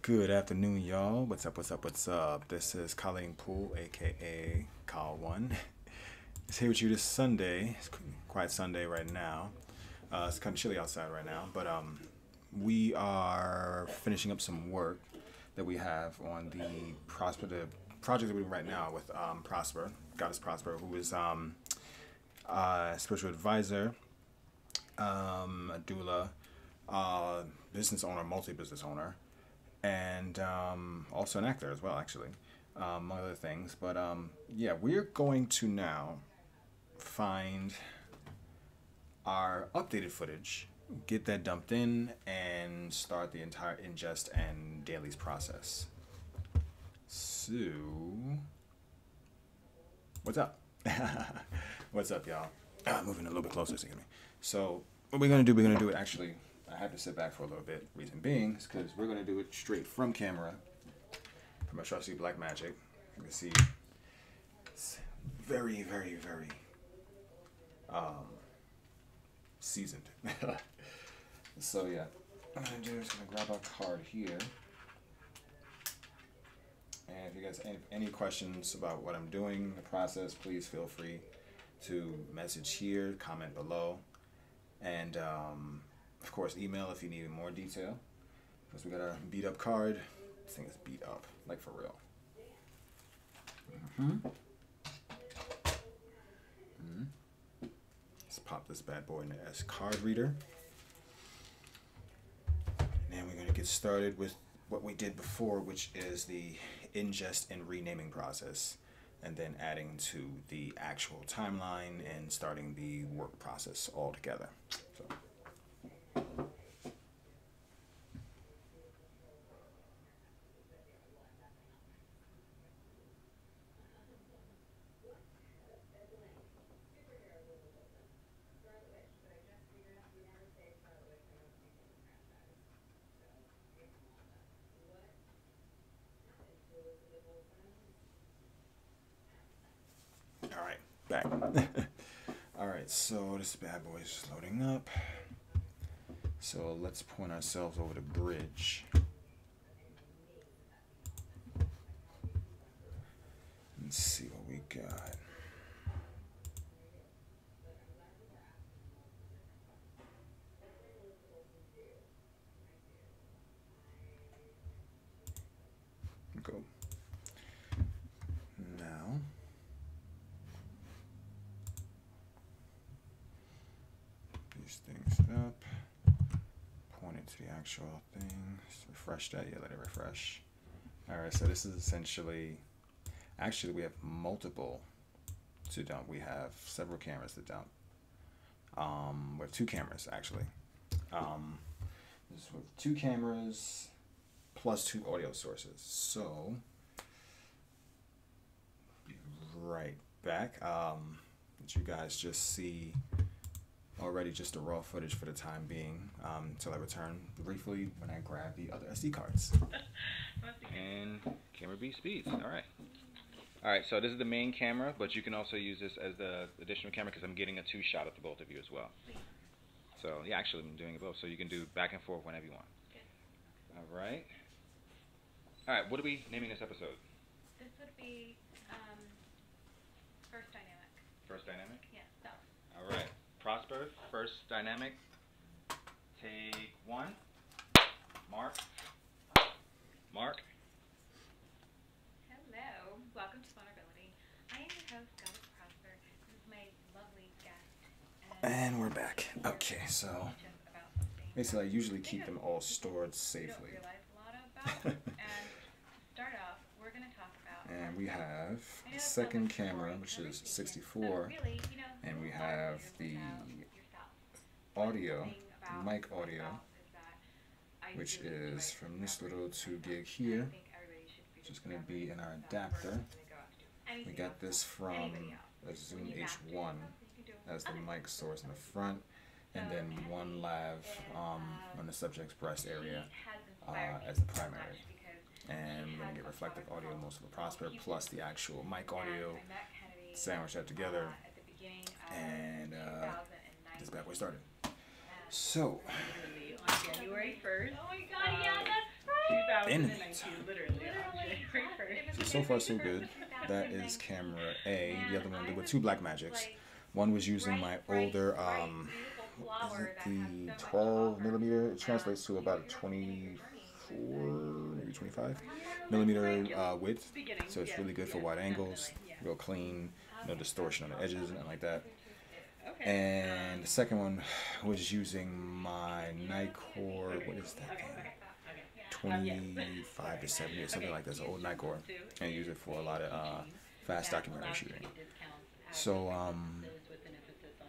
Good afternoon, y'all. What's up, what's up, what's up? This is Colleen Poole, aka Kahl-One. It's here with you this Sunday. It's quiet Sunday right now. It's kind of chilly outside right now, but we are finishing up some work that we have on the project that we're doing right now with Prosper, Goddess Prosper, who is a spiritual advisor, a doula, business owner, multi-business owner, and also an actor as well, actually, among other things. But yeah, we're going to now find our updated footage, get that dumped in, and start the entire ingest and dailies process. So, what's up? What's up, y'all? Moving a little bit closer, excuse me. So, what we're going to do it actually, I had to sit back for a little bit. Reason being is because we're going to do it straight from camera, from my trusty Black Magic. You can see it's very, very, very seasoned. So yeah, what I'm going to do is going to grab our card here. And if you guys have any questions about what I'm doing, the process, please feel free to message here, comment below, and of course email if you need more detail. Because we got our beat up card. This thing is beat up, like for real. Let's pop this bad boy in the S card reader. And then we're going to get started with what we did before, which is the ingest and renaming process, and then adding to the actual timeline and starting the work process all together. So. Alright, back. Alright, so this bad boy is loading up. So let's point ourselves over the bridge. Let's see what we got. Go. Now. These things up. Point it to the actual thing. Just refresh that. Yeah, let it refresh. Alright, so this is essentially, actually we have multiple to dump. We have several cameras to dump. We have two cameras actually. This is with two cameras plus two audio sources. So, be right back. Did you guys just see already just the raw footage for the time being, until I return briefly when I grab the other SD cards. And camera B speeds. Alright, so this is the main camera, but you can also use this as the additional camera because I'm getting a two-shot of the both of you as well. So, yeah, actually I'm doing it both, so you can do back and forth whenever you want. Alright. Alright, what are we naming this episode? This would be First Dynamic. First Dynamic? Yes, so. Alright. Prosper, First Dynamic. Take one. Mark. Mark. Hello. Welcome to Vulnerability. I am your host, Goddess Prosper. This is my lovely guest. And we're back. Okay, so basically I usually keep them all stored safely. You don't realize a lot about. And to start off, we're going to talk about... And we have the second camera, which is 64, and we have the audio, the mic audio, which is from this little 2 gig here, which is going to be in our adapter. We got this from a Zoom H1 as the mic source in the front, and then one lav on the subject's breast area as the primary. And we're going to get reflective audio most of the Prosper, plus the actual mic audio, sandwich that together, and this bad boy started. So, on January 1st. Oh my god, yeah, that's right! in 2019, literally. January 1st. So far so good. That is camera A. The other one, there were two Black Magics. One was using my older, what is it, the 12 millimeter. It translates to about a 24, maybe 25 millimeter width. So it's really good for wide angles, real clean, no distortion on the edges, and like that. And the second one was using my Nikkor, what is that thing? 25 to 70 or something like that. It's an old Nikkor, and I use it for a lot of fast documentary shooting. So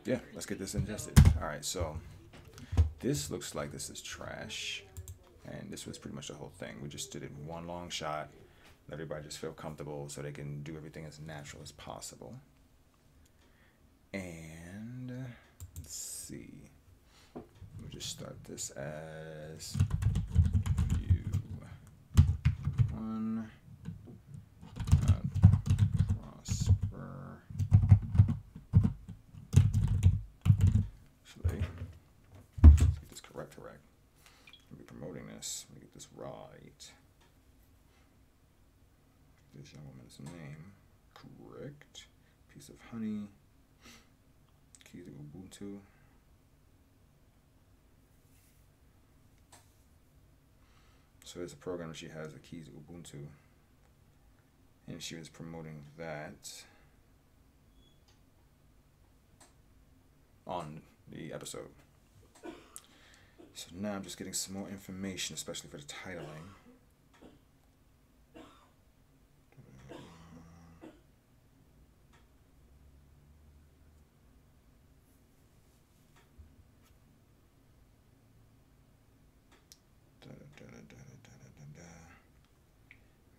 yeah, let's get this ingested. All right, so this looks like this is trash, and this was pretty much the whole thing. We just did it in one long shot, let everybody just feel comfortable so they can do everything as natural as possible. And let's see, we'll just start this as one, prosper. Actually, let's get this correct. We'll be promoting this. Let me get this right. This young woman's name correct. Piece of honey. Keys of Ubuntu. So there's a program that she has, the Keys of Ubuntu, and she was promoting that on the episode. So now I'm just getting some more information, especially for the titling.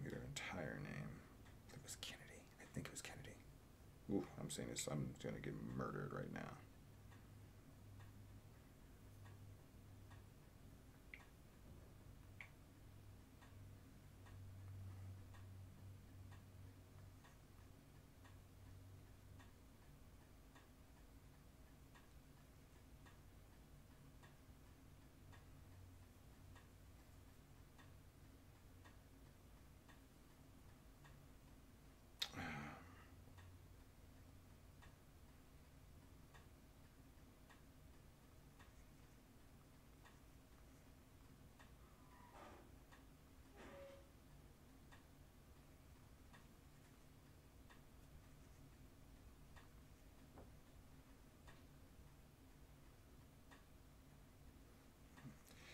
Get her entire name. It was Kennedy. I think it was Kennedy. Ooh, I'm saying this. I'm gonna get murdered right now.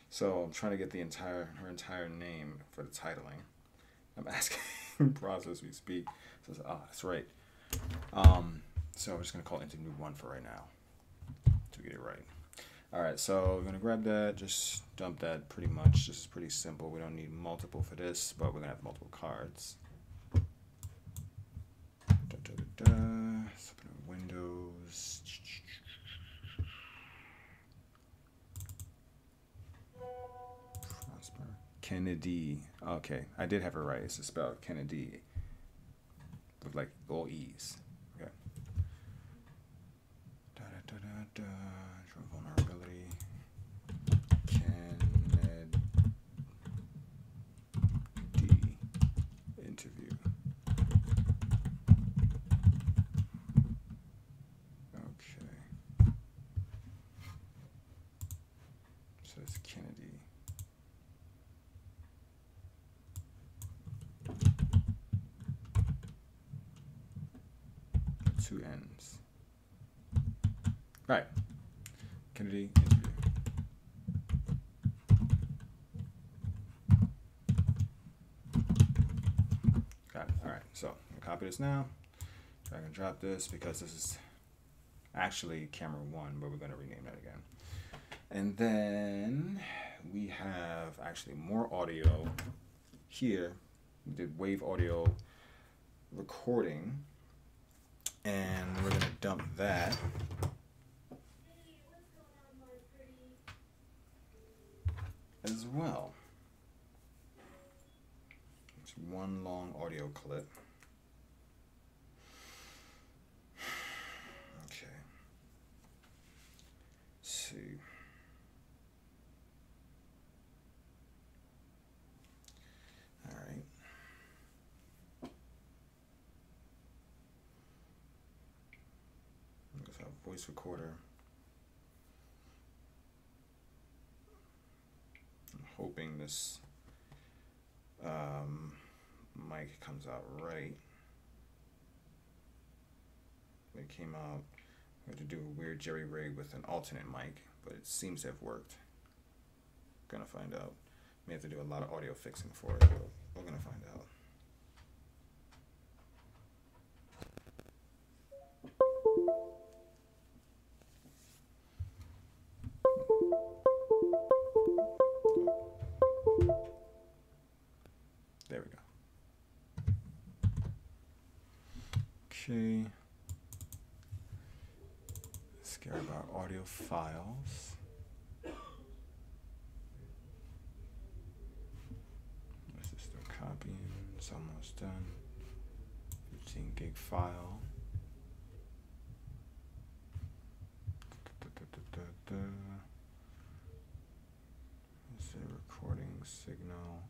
So I'm trying to get her entire name for the titling. I'm asking process we speak. So that's right. So I'm just gonna call it interview 1 for right now to get it right. All right, so we're gonna grab that, just dump that pretty much. This is pretty simple. We don't need multiple for this, but we're gonna have multiple cards. Let's open up Windows. Kennedy. Okay, I did have it right. It's spelled Kennedy with like all E's. Okay. Vulnerability. Kennedy interview. Okay. So it's Kennedy. Two N's. All right. Kennedy interview. Got it. All right. So I'm gonna copy this now. Drag and drop this because this is actually camera 1, but we're gonna rename that again. And then we have actually more audio here. We did wave audio recording. And we're going to dump that. As well. It's one long audio clip. Okay. Let's see. voice recorder. I'm hoping this mic comes out right. It came out. I had to do a weird jerry rig with an alternate mic, but it seems to have worked. Gonna find out. May have to do a lot of audio fixing for it, but we're gonna find out. There we go. Okay. Let's get our audio files. This is still copying. It's almost done. 15 gig file. Is a recording signal.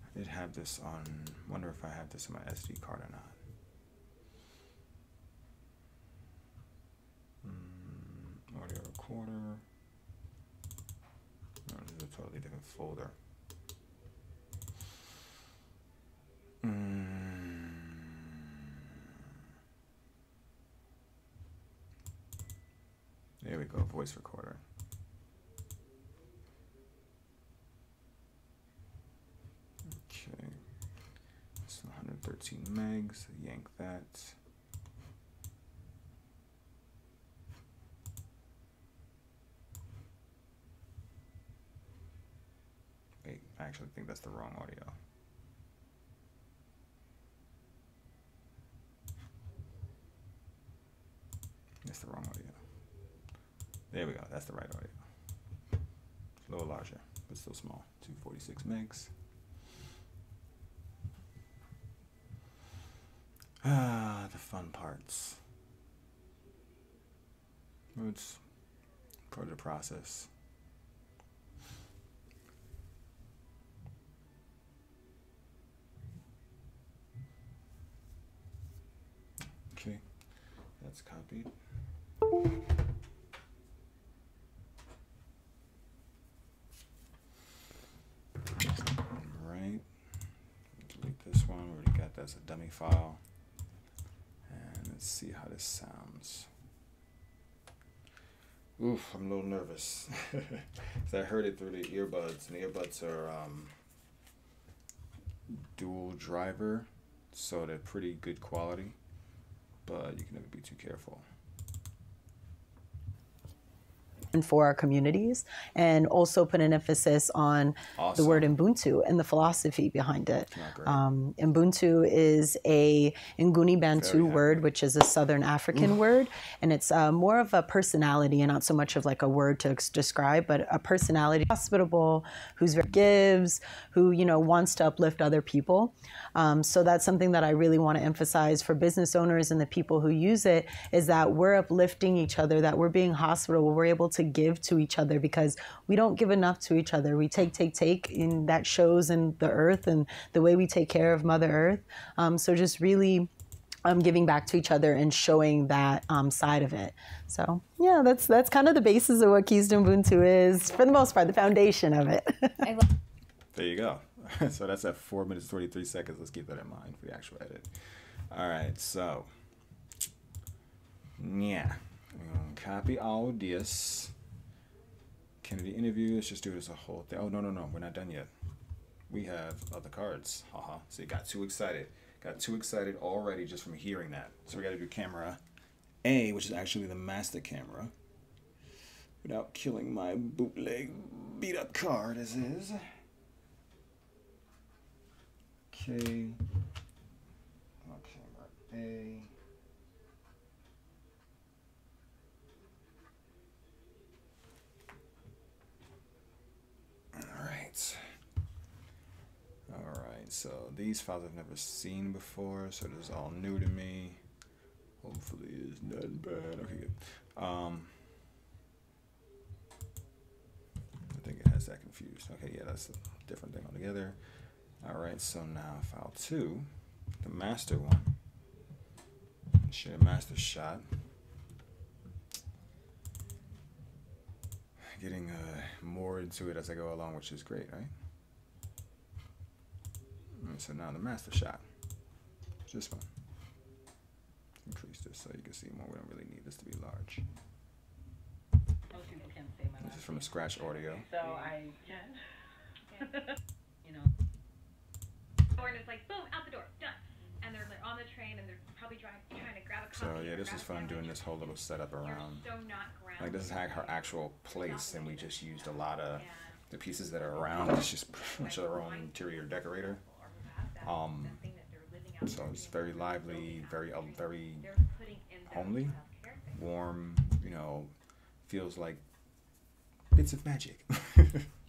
I did have this on. Wonder if I have this in my SD card or not. Audio recorder. No, this is a totally different folder. There we go, voice recorder. Okay, it's 113 megs, yank that. Wait, I actually think that's the wrong audio. That's the wrong audio. There we go, that's the right audio. It's a little larger, but still small. 246 megs. Ah, the fun parts. It's part of the process. Okay, that's copied. Alright, delete this one, we already got that as a dummy file. And let's see how this sounds. Oof, I'm a little nervous. So I heard it through the earbuds, and the earbuds are dual driver, so they're pretty good quality, but you can never be too careful. And for our communities, and also put an emphasis on the word Ubuntu and the philosophy behind it. Ubuntu is a Nguni Bantu word, which is a Southern African word, and it's more of a personality and not so much of like a word to describe, but a personality, hospitable, who's very gives, who wants to uplift other people. So that's something that I really want to emphasize for business owners and the people who use it, is that we're uplifting each other, that we're being hospitable, we're able to give to each other, because we don't give enough to each other. We take, and that shows in the earth and the way we take care of Mother Earth. So just really giving back to each other and showing that side of it. So yeah, that's kind of the basis of what Keys to Ubuntu is, for the most part, the foundation of it. There you go. So that's at 4 minutes 43 seconds. Let's keep that in mind for the actual edit. All right, so yeah, I'm gonna copy all this. Kennedy interview. Let's just do this a whole thing. Oh no, we're not done yet. We have other cards. Haha. So you got too excited. Got too excited already just from hearing that. So we got to do camera A, which is actually the master camera, without killing my bootleg beat up card as is. Okay. Camera A. Alright, so these files I've never seen before, so this is all new to me. Hopefully it's not bad. Okay, good. I think it has that confused. Okay, yeah, that's a different thing altogether. Alright, so now file 2, the master one. Share master shot. getting more into it as I go along, which is great, right? And so now the master shot. It's this one. Increase this so you can see more. We don't really need this to be large. Most people can't say my This is from a scratch audio. So I can. You know. And it's like, boom, out the door, done. And they're like on the train and they're probably trying to grab a So coffee. yeah, this was fun doing this whole little setup around. So not grounded. Like this is her actual place, and we just used a lot of the pieces that are around. It's just pretty much our own interior decorator. So it's very lively, very homely, warm. You know, feels like bits of magic,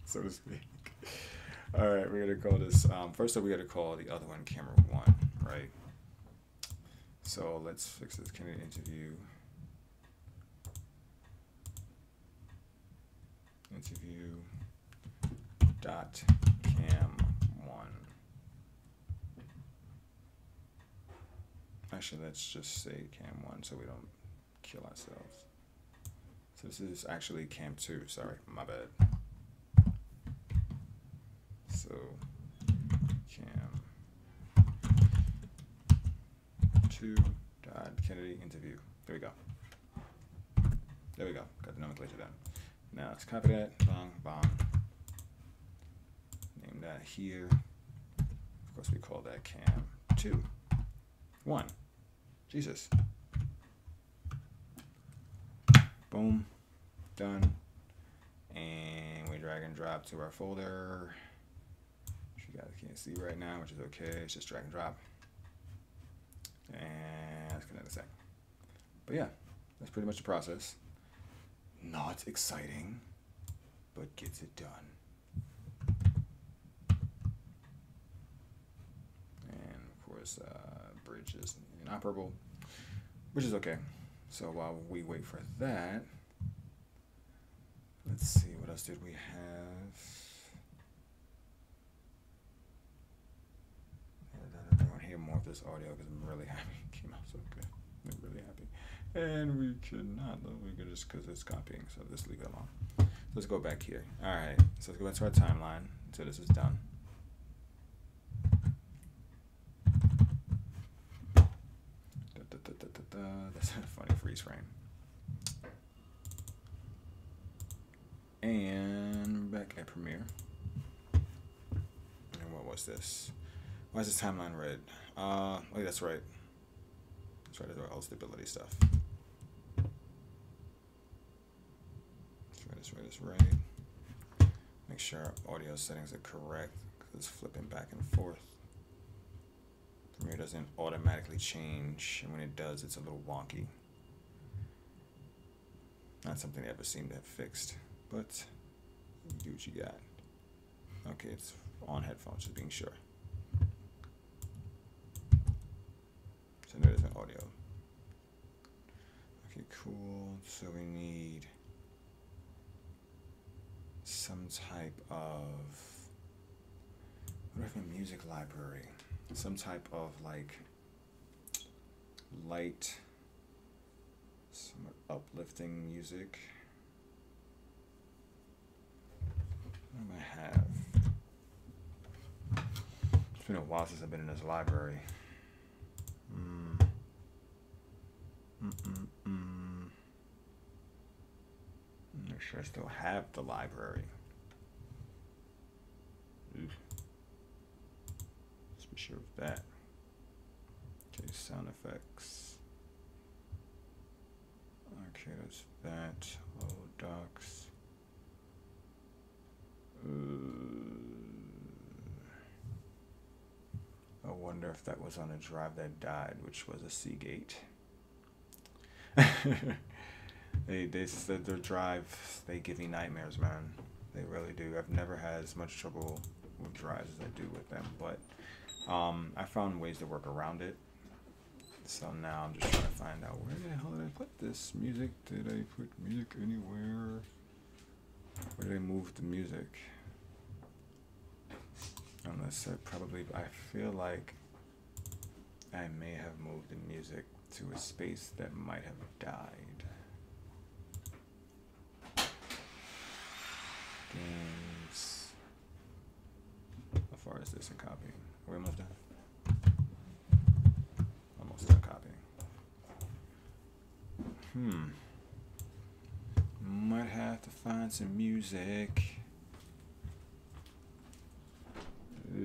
so to speak. All right, we're gonna call this. First up, we gotta call the other one camera 1, right? So let's fix this candidate interview. Interview dot cam 1. Actually, let's just say cam 1 so we don't kill ourselves. So this is actually cam 2. Sorry, my bad. So cam 2 dot Kennedy interview. There we go. There we go. Got the nomenclature done. Now let's copy that. Bong, bong. Name that here. Of course, we call that cam 2. 1. Jesus. Boom. Done. And we drag and drop to our folder. Which you guys can't see right now, which is okay. It's just drag and drop. And let's get another sec. But yeah, that's pretty much the process. Not exciting, but gets it done. And of course, bridge is inoperable, which is okay. So while we wait for that, let's see, what else did we have? I want to hear more of this audio because I'm really happy. It came out so good. I'm really happy. And we cannot, we could just, because it's copying, so let's leave it alone. So let's go back here. All right, so let's go back to our timeline until this is done. That's a funny freeze frame. And back at Premiere. And what was this? Why is this timeline red? Oh, that's right. That's right, that's all stability stuff. That's right. Make sure our audio settings are correct because it's flipping back and forth. Premiere doesn't automatically change, and when it does, it's a little wonky. Not something I ever seem to have fixed, but you do what you got. Okay, it's on headphones, just being sure. So there is an audio. Okay, cool. So we need some type of, what if a music library? Some type of like light, somewhat uplifting music. What do I have? It's been a while since I've been in this library. Make sure I still have the library. Oof. Let's be sure of that. Okay, sound effects. Okay, that's that. Oh, docs. I wonder if that was on a drive that died, which was a Seagate. They said their drive, they give me nightmares, man. They really do. I've never had as much trouble with drives as I do with them, but I found ways to work around it. So now I'm just trying to find out where the hell did I put this music? Did I put music anywhere? Where did I move the music? Unless I feel like I may have moved the music to a space that might have died. this and copy. We're almost done. Almost done copying. Might have to find some music. I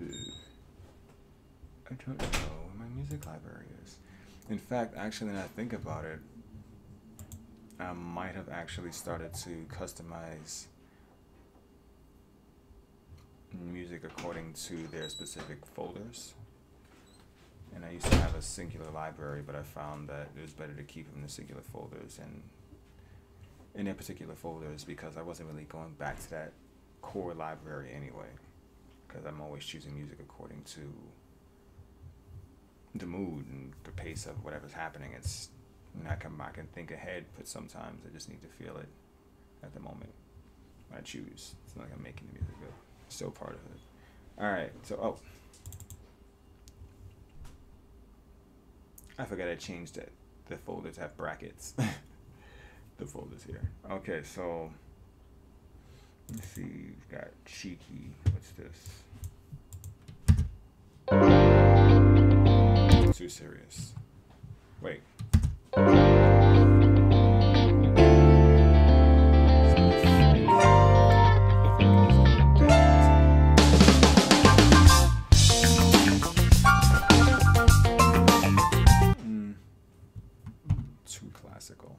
don't know where my music library is. In fact, actually, when I think about it, I might have actually started to customize music according to their specific folders. And I used to have a singular library, but I found that it was better to keep them in the singular folders and in their particular folders because I wasn't really going back to that core library anyway. Because I'm always choosing music according to the mood and the pace of whatever's happening. It's I can think ahead, but sometimes I just need to feel it at the moment when I choose. It's not like I'm making the music, but it's still part of it. All right, so I forgot I changed it. The folders have brackets. The folders here. Okay, so let's see. We've got cheeky. What's this? Too serious. Wait. Too classical.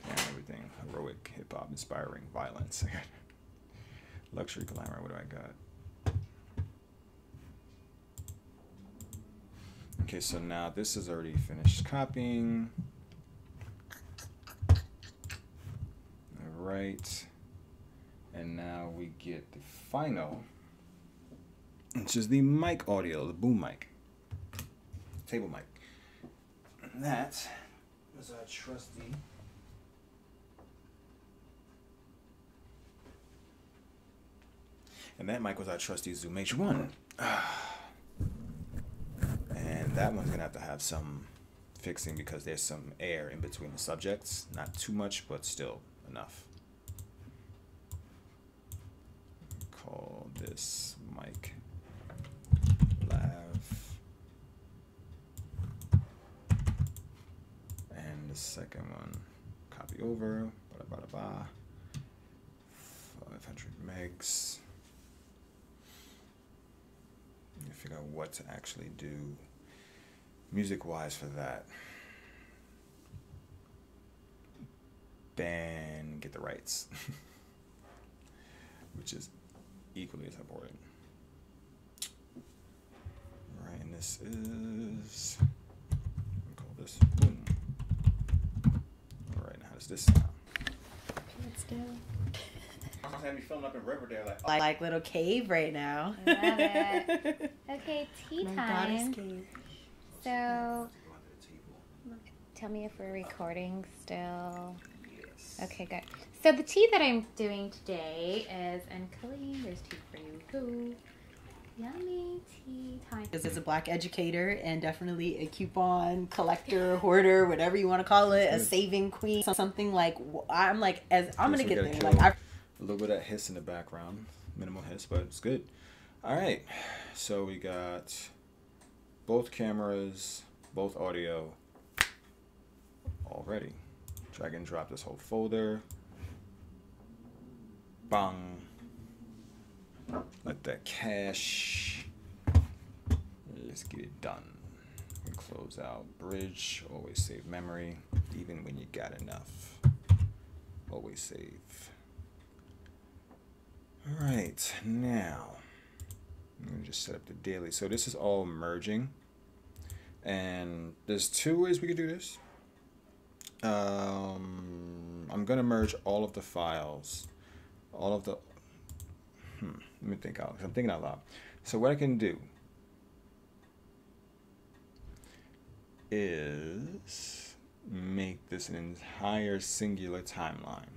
And everything heroic, hip hop, inspiring, violence. Luxury, glamour. What do I got? Okay, so now this is already finished copying. All right. And now we get the final, which is the mic audio, the boom mic, table mic. And that was our trusty Zoom H1. And that one's gonna have to have some fixing because there's some air in between the subjects. Not too much, but still enough. Call this mic lav. And the second one, copy over, 500 megs. Figure out what to actually do music-wise for that. Then get the rights, which is equally as important. All right, and this is, we call this boom. All right, now how does this sound? Let's do. Have you filmed up in Riverdale Like little cave right now. I love it. Okay, tea My time. goddess cave. So, tell me if we're recording still. Yes. Okay, good. So the tea that I'm doing today is, and Colleen, there's tea for you too. Yummy tea time. As a black educator and definitely a coupon collector, hoarder, whatever you want to call it, a saving queen, something like, I'm like, as I'm going to get there. Like, a little bit of hiss in the background, minimal hiss, but it's good. All right, so we got both cameras, both audio, all ready. Drag and drop this whole folder. Bang. Let that cache. Let's get it done. And close out bridge. Always save memory, even when you got enough. Always save. All right, now I'm gonna just set up the daily. So this is all merging, and there's two ways we could do this. I'm gonna merge all of the files, all of the. Let me think out. I'm thinking out loud. So what I can do is make this an entire singular timeline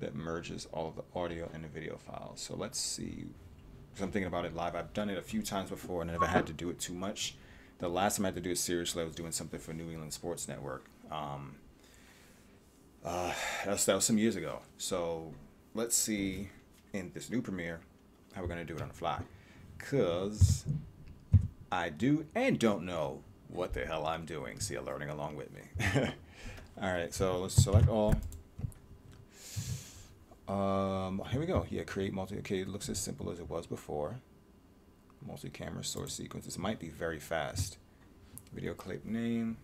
that merges all of the audio and the video files. So let's see. Because I'm thinking about it live. I've done it a few times before and I never had to do it too much. The last time I had to do it seriously, I was doing something for New England Sports Network. That was some years ago. So let's see in this new Premiere how we're gonna do it on the fly, cause I do and don't know what the hell I'm doing. So you're learning along with me. All right, so let's select all. Here we go. Yeah, create multi. Okay, it looks as simple as it was before. Multi-camera source sequence. This might be very fast. Video clip name.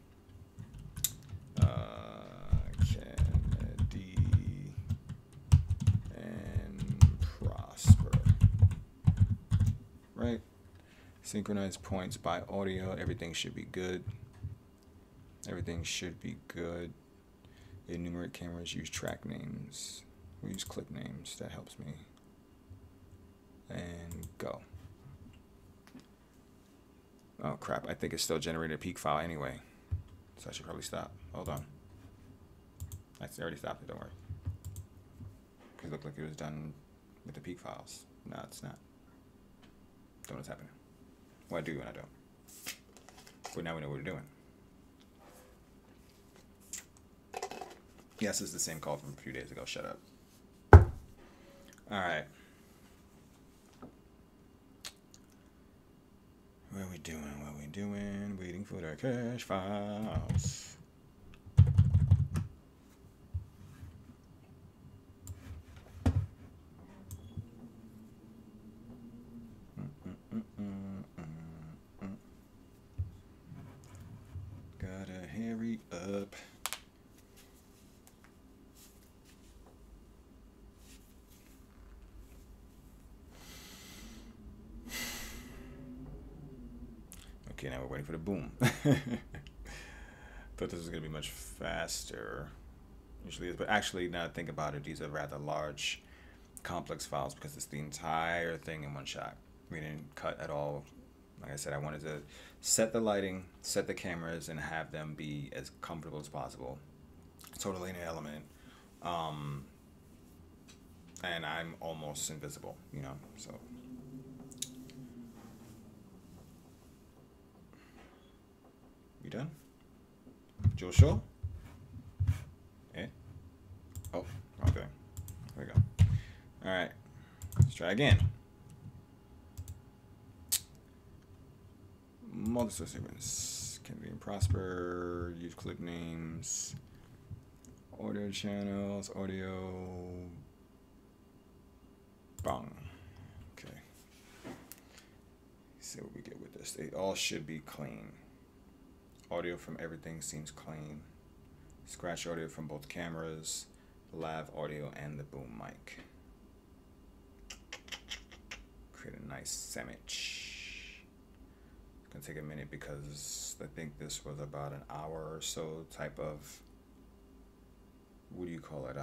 Kennedy and Prosper. Right. Synchronize points by audio. Everything should be good. Everything should be good. Enumerate cameras. Use track names. We use clip names. That helps me. And go. Oh crap, I think it still generated a peak file anyway. So I should probably stop. Hold on. I already stopped it, don't worry. Because it looked like it was done with the peak files. No, it's not. Don't know what's happening. Well, I do and I don't. But now we know what we're doing. Yes, it's the same call from a few days ago. Shut up. Alright. What are we doing? What are we doing? Waiting for the cache files. Gotta hurry up. Okay, now we're waiting for the boom. Thought this was going to be much faster. Usually is, but actually, now that I think about it, these are rather large, complex files because it's the entire thing in one shot. We didn't cut at all. Like I said, I wanted to set the lighting, set the cameras, and have them be as comfortable as possible. Totally an element. And I'm almost invisible, you know, so. We done? Joe Shaw? Eh? Oh, wrong thing. There we go. Alright. Let's try again. Multi-source sequence. Kennedy and Prosper. Use clip names. Audio channels. Audio. Bang. Okay. Let's see what we get with this. They all should be clean. Audio from everything seems clean. Scratch audio from both cameras, lav audio, and the boom mic. Create a nice sandwich. It's gonna take a minute because I think this was about an hour or so type of, what do you call it,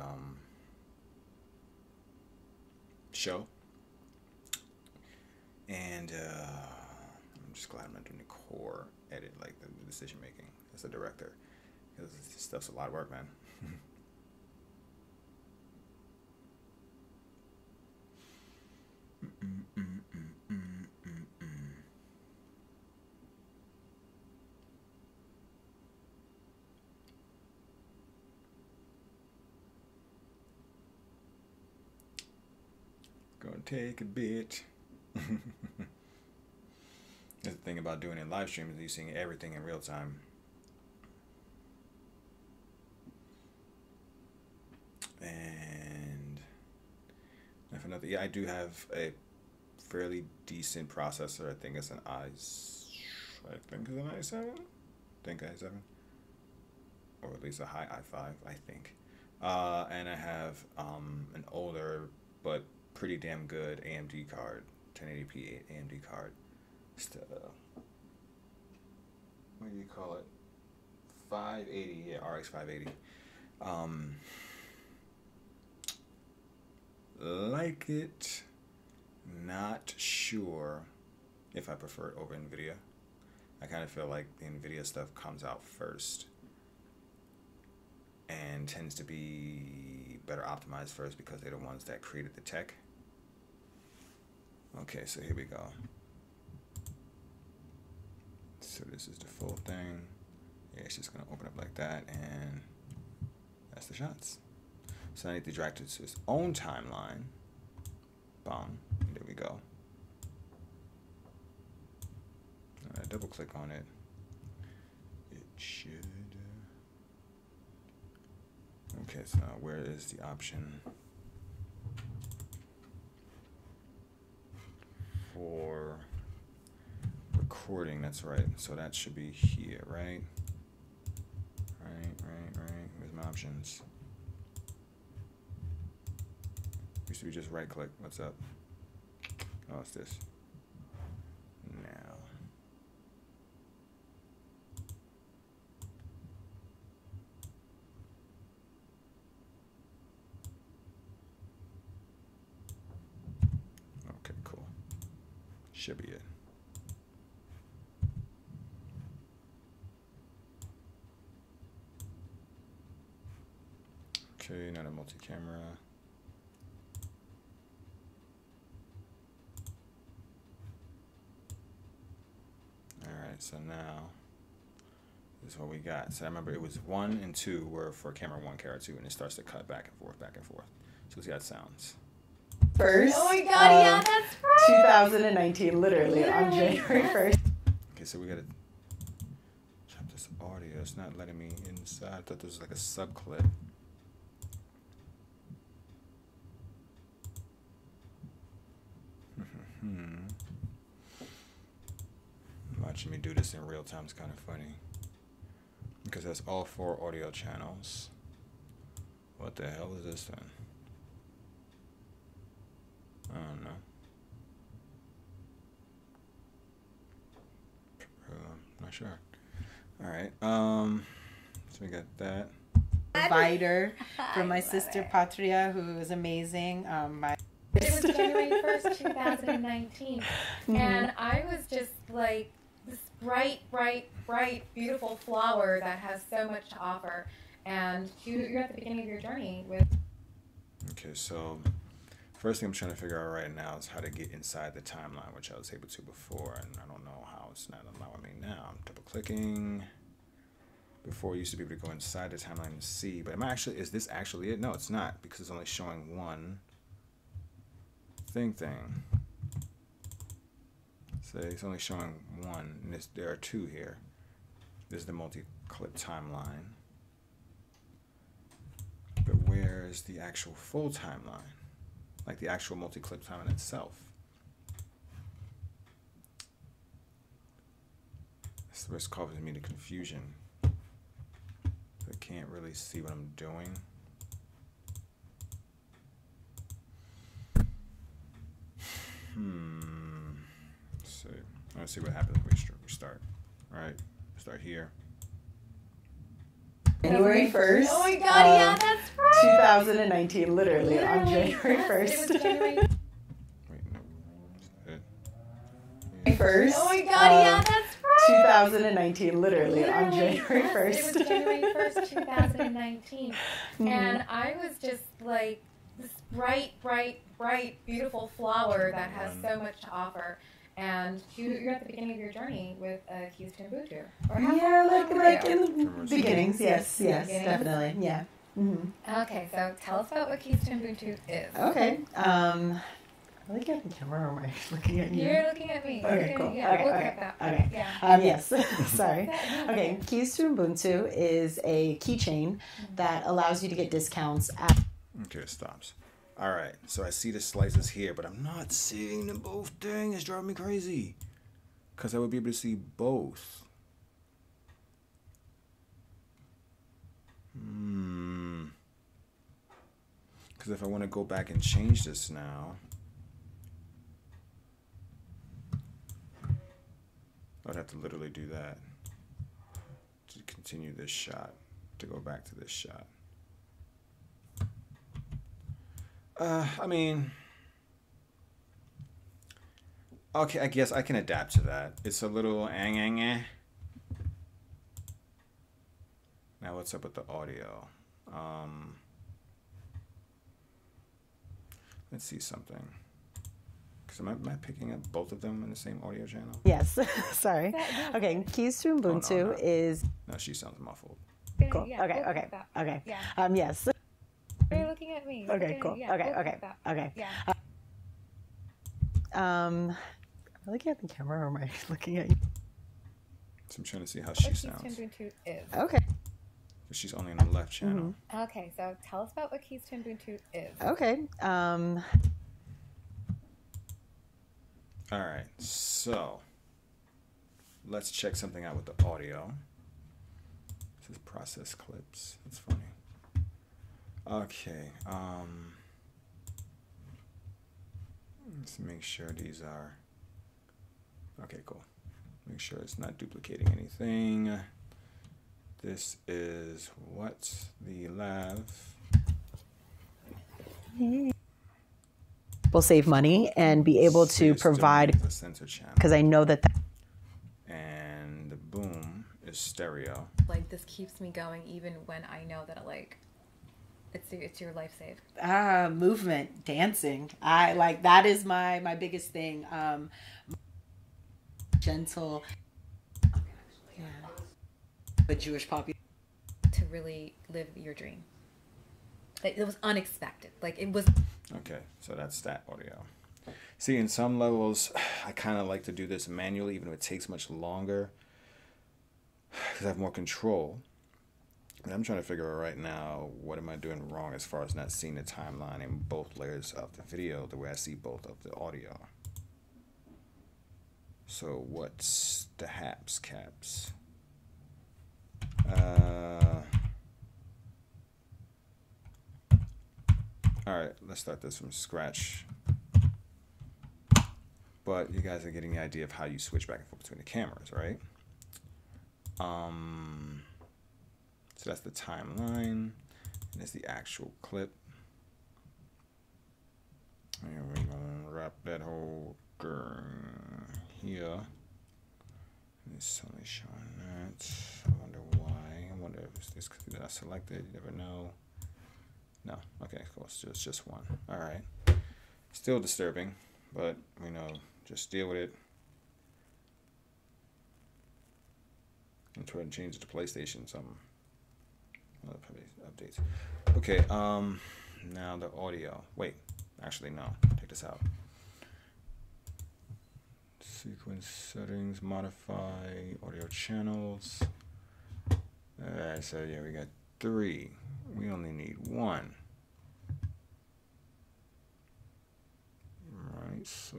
show. And I'm just glad I'm not doing the core edit, like the decision making as a director, because this stuff's a lot of work, man. Gonna take a bit. The thing about doing it live stream is you seeing everything in real time. And if another, yeah, I do have a fairly decent processor. I think it's an i7. Think i7, or at least a high i5. I think, and I have an older but pretty damn good AMD card, 1080p AMD card. What do you call it? 580, yeah, RX 580. Like it, not sure if I prefer it over NVIDIA. I kind of feel like the NVIDIA stuff comes out first and tends to be better optimized first because they're the ones that created the tech. Okay, so here we go. So this is the full thing. Yeah, it's just gonna open up like that, and That's the shots. So I need to drag it to its own timeline. Boom. There we go. Double click on it. It should. Okay, so where is the option for recording? That's right. So that should be here, right? Right. Where's my options? Used to be just right click. What's up? Oh, it's this. Now. Okay, cool. Should be it. Okay, not a multi-camera. Alright, so now this is what we got. So I remember it was 1 and 2 were for camera 1, camera 2, and it starts to cut back and forth, back and forth. So let's see how it sounds. First, Oh my god, yeah, that's right. 2019, literally on January 1st. Okay, so we gotta chop this audio. It's not letting me inside. I thought this was like a subclip. Watching me do this in real time is kind of funny because that's all 4 audio channels. What the hell is this then? I don't know. Not sure. All right. So we got that. Provider from my sister Patria, who is amazing. It was January 1st, 2019. And I was just like this bright, beautiful flower that has so much to offer. And you're at the beginning of your journey with. Okay, so first thing I'm trying to figure out right now is how to get inside the timeline, which I was able to before, and I don't know how it's not allowing me now. I'm double clicking. Before, I used to be able to go inside the timeline and see, but is this actually it? No, it's not, because it's only showing one thing. So it's only showing one, and there are 2 here. This is the multi-clip timeline. But where is the actual full timeline? Like the actual multi-clip timeline itself. That's what's causing me the confusion. I can't really see what I'm doing. Let's see what happens when we start. All right, start here. January 1st. Oh my god, yeah, that's right. 2019, literally on January 1st. It was January Wait, no. Is that it? 1st. Oh my god, yeah, that's right. 2019, literally on January 1st. It was January 1st, 2019. And I was just like this bright, beautiful flower that has so much to offer. And you're at the beginning of your journey with Kahl-One. Like in the beginnings, yes, definitely, yeah. Okay, so tell us about what Kahl-One is. Okay, am I looking at the camera or am I looking at you? You're looking at me. Okay, cool. Yeah, we'll get that. Okay. Yeah. Yes. Sorry. Okay. Keys to Ubuntu is a keychain that allows you to get discounts at. Okay, it stops. All right, so I see the slices here, but I'm not seeing them both things. It's driving me crazy. Because I would be able to see both. Because if I want to go back and change this now, I'd have to literally do that to continue this shot, to go back to this shot. I mean, okay, I guess I can adapt to that. It's a little Now what's up with the audio? Let's see something. Because am I picking up both of them in the same audio channel? Yes. Sorry. Okay. Keys to Ubuntu is. No, she sounds muffled. Cool. Yeah, Okay. we'll Okay. keep that. Okay. Yeah. Yes. You're looking at me. Okay. Cool. Yeah, Okay. we'll Okay. keep that. Okay. Yeah. Am I looking at the camera or am I looking at you? So I'm trying to see how she What sounds. Kahl-One is. Okay. She's only on the left channel. Okay, so tell us about what Kahl-One is. Okay. All right, so let's check something out with the audio. This is process clips. That's funny. Okay. Let's make sure these are. Okay, cool. Make sure it's not duplicating anything. This is what the lav. Will save money and be able to provide, the sensor channel. because I know that. And the boom is stereo. Like, this keeps me going even when I know that, like, it's your life save. Movement, dancing. I like that is my biggest thing. Gentle. Yeah. The Jewish population. To really live your dream. Like, it was unexpected. Like, it was. Okay, so that's that audio. See, in some levels, I kind of like to do this manually, even if it takes much longer, because I have more control. And I'm trying to figure out right now, what am I doing wrong as far as not seeing the timeline in both layers of the video the way I see both of the audio. So what's the haps caps? Alright, let's start this from scratch. But you guys are getting the idea of how you switch back and forth between the cameras, right? So that's the timeline, and there's the actual clip. And we're gonna wrap that whole here. It's only showing that. I wonder why. I wonder if it's this because I selected. You never know. No. Okay, cool. It's just one. All right. Still disturbing, but you know, just deal with it. And try to change it to PlayStation something. Other updates. Okay. Now the audio. Wait. Actually, no. Take this out. Sequence settings. Modify audio channels. Alright. So yeah, we got 3. We only need 1. Right. So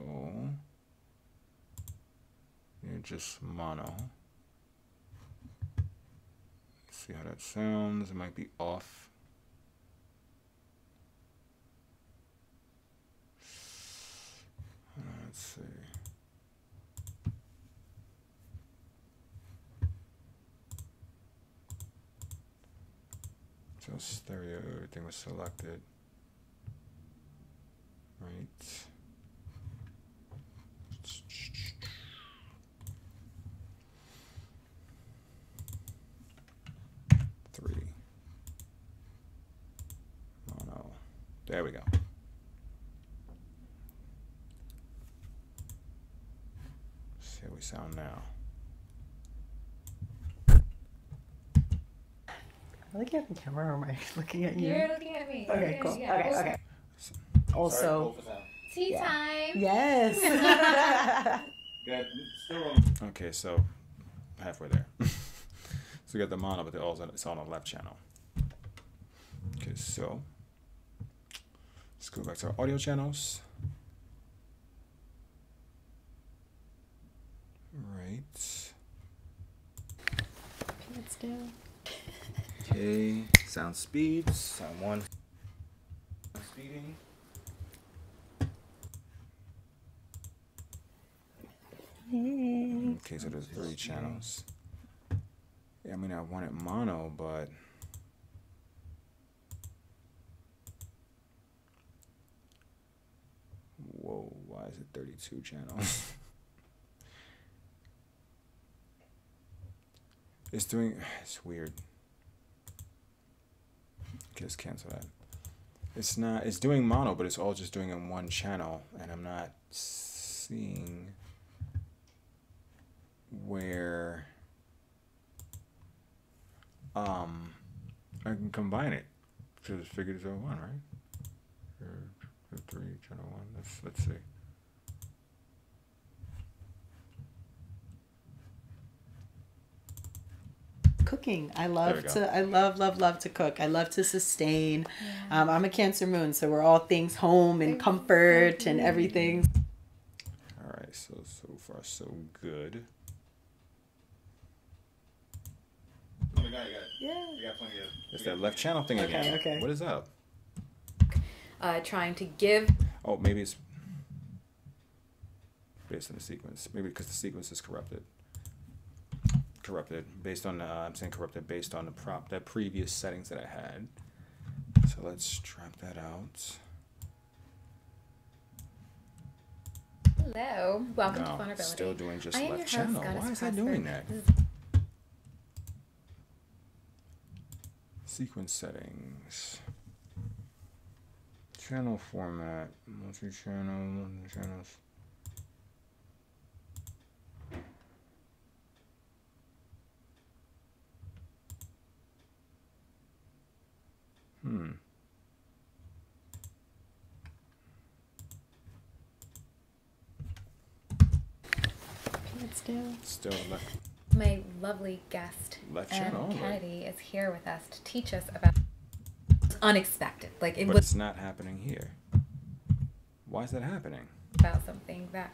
yeah, just mono. See how that sounds. It might be off. Let's see. So stereo, everything was selected. Right. There we go. See how we sound now. Am I looking at the camera or am I looking at you? You're looking at me. Okay, cool. Yeah. Okay. Also, tea time. Yes. Okay, so halfway there. So we got the mono, but it's on the left channel. Okay, so let's go back to our audio channels. Right. Pants down. Okay, sound speeds. Sound 1. Speeding. Okay, so there's 3 channels. Yeah, I mean, I wanted mono, but whoa, why is it 32 channels? It's weird. Okay, let's cancel that. It's doing mono, but it's all just doing in 1 channel, and I'm not seeing where I can combine it to figure this out one, right? Here, 3, channel 1. Let's see. Cooking. I love to cook. I love to sustain. Yeah. I'm a Cancer moon, so we're all things home and comfort and everything. All right, so far so good. Oh my God, you got plenty of. It's that left channel thing again. Okay. What is up? Trying to give. Oh, maybe it's based on the sequence. Maybe because the sequence is corrupted. Based on I'm saying corrupted based on the previous settings that I had. So let's drop that out. Hello, welcome to Vulnerability. Still doing just left channel. Why is that doing that? Sequence settings. Channel format. Multi-channel. Channels. Still left. My lovely guest, Left channel. Kennedy, is here with us to teach us about unexpected. But it's not happening here. Why is that happening? About something that.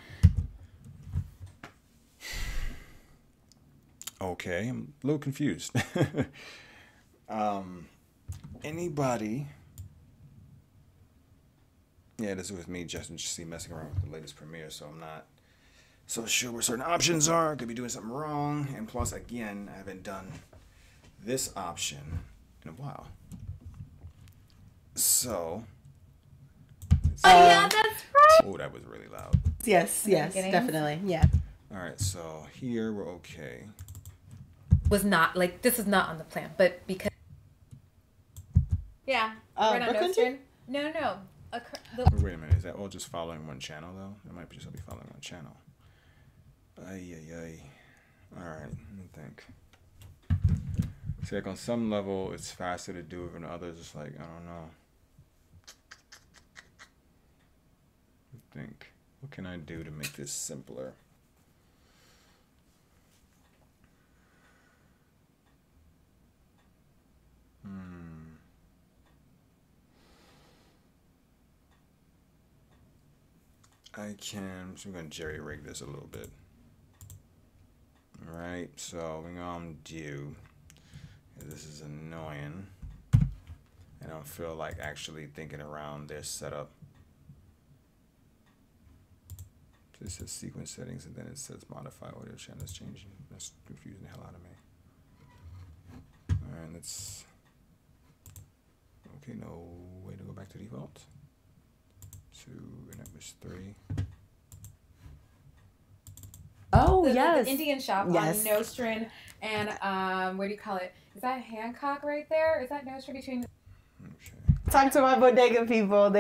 Okay, I'm a little confused. Anybody? Yeah, this is with me, Justin, just messing around with the latest Premiere, so I'm not so sure where certain options are. Could be doing something wrong, and plus, again, I haven't done this option in a while. So. Oh yeah, that's right. Oh, that was really loud. Yes, definitely, yeah. All right, so here we're okay. Was not this is not on the plan, but because. Yeah. Right on Nostrin. No. Wait a minute, is that all just following one channel though? It might just be following one channel. Ay. Alright, let me think. See, on some level it's faster to do it than others. It's I don't know. Think, what can I do to make this simpler? I'm going to jerry rig this a little bit. Alright, so we're going to do, this is annoying. I don't feel like actually thinking around this setup. It says sequence settings and then it says modify audio channels changing. That's confusing the hell out of me. Alright, let's. Okay, no way to go back to default. 2, and that was 3. Oh, the Indian shop on Nostrin and what do you call it? Is that Hancock right there? Is that Nostrin between? Okay. Talk to my bodega people.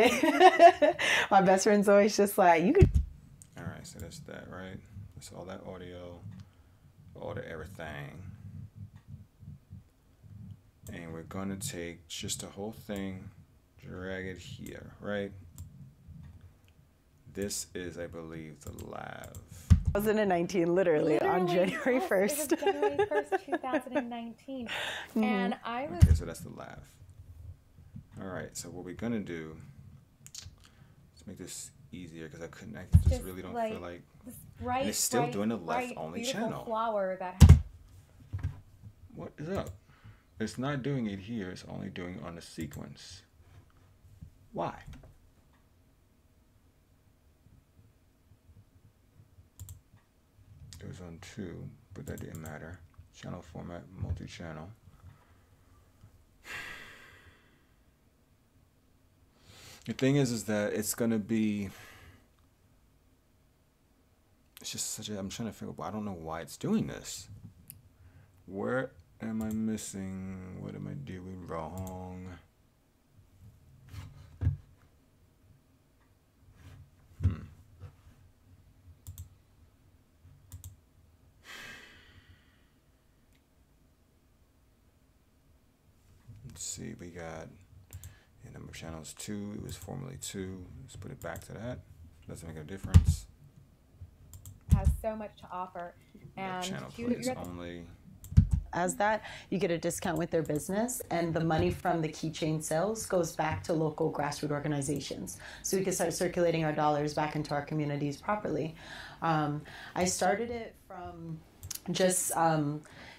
My best friend's always just you could. All right, so that's that, right? That's all that audio, all the everything. And we're gonna take just the whole thing, drag it here, right? This is, I believe, the lav. 2019, literally on January 1st. It was January 1st, 2019. And I was... Okay, so that's the lav. All right, so what we're going to do, let's make this easier because I just really don't feel like... And it's still doing the left-only channel. Flower that what is up? It's not doing it here, it's only doing it on the sequence. Why? It was on 2, but that didn't matter. Channel format, multi-channel. The thing is that it's gonna be. It's just such a. I'm trying to figure out. I don't know why it's doing this. Where am I missing? What am I doing wrong? Let's see, we got number of channels 2. It was formerly 2. Let's put it back to that. Doesn't make a difference. Has so much to offer. And channel plays only. As that, you get a discount with their business, and the money from the keychain sales goes back to local grassroots organizations. So we can start circulating our dollars back into our communities properly. I started it from just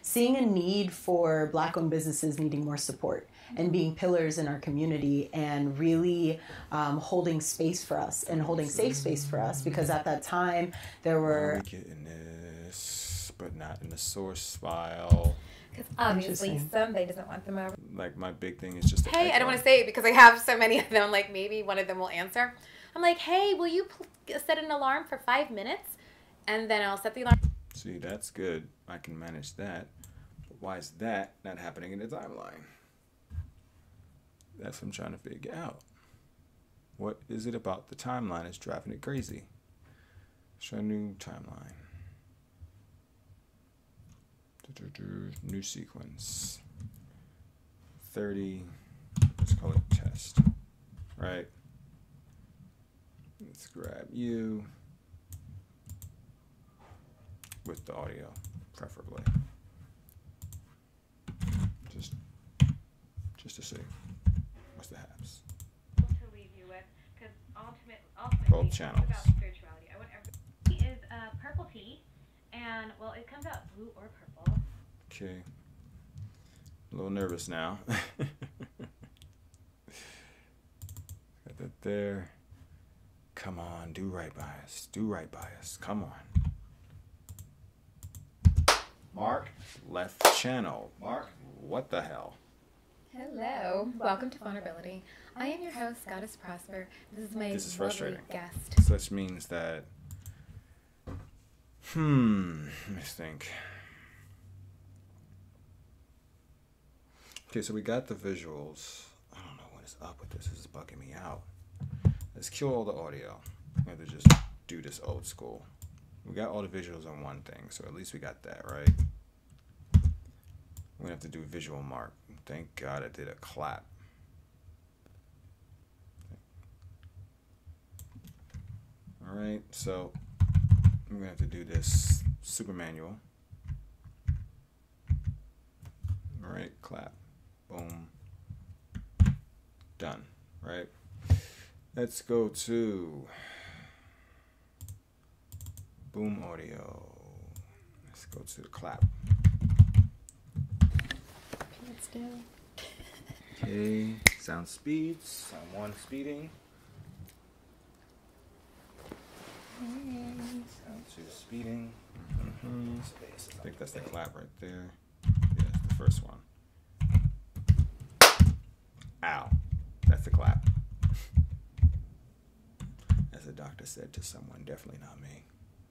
seeing a need for Black-owned businesses needing more support and being pillars in our community and really holding space for us and holding safe space for us, because at that time there were... Getting this, but not in the source file. Because obviously somebody doesn't want them over. Like, my big thing is just... Hey, I don't want to say it because I have so many of them, like maybe one of them will answer. I'm like, hey, will you set an alarm for 5 minutes? And then I'll set the alarm. See, that's good. I can manage that. But why is that not happening in the timeline? That's what I'm trying to figure out. What is it about the timeline that's driving it crazy? Let's try a new timeline. New sequence. 30. Let's call it test. Right. Let's grab you. With the audio, preferably. Just to see. What's the haps? To leave you with, because ultimately, both channels. It's about spirituality. I want everybody is purple tea, and well, it comes out blue or purple. Okay. A little nervous now. Got that there. Come on, do right by us. Do right by us. Come on. Mark, left channel. Mark, what the hell? Hello. Welcome to Vulnerability. I am your host, Goddess Prosper. This is my This is frustrating. guest. Such means that... let me think. Okay, so we got the visuals. I don't know what is up with this. This is bugging me out. Let's kill all the audio. We have to just do this old school. We got all the visuals on one thing, so at least we got that, right? We're gonna have to do visual mark. Thank God I did a clap. All right, so we're gonna have to do this super manual. All right, clap, boom, done, right? Let's go to boom audio. Let's go to the clap. Pants down. Okay, sound speeds. Sound 1 speeding. Sound 2 speeding. I think that's the clap right there. Yeah, that's the first one. Ow. That's the clap. As the doctor said to someone, definitely not me.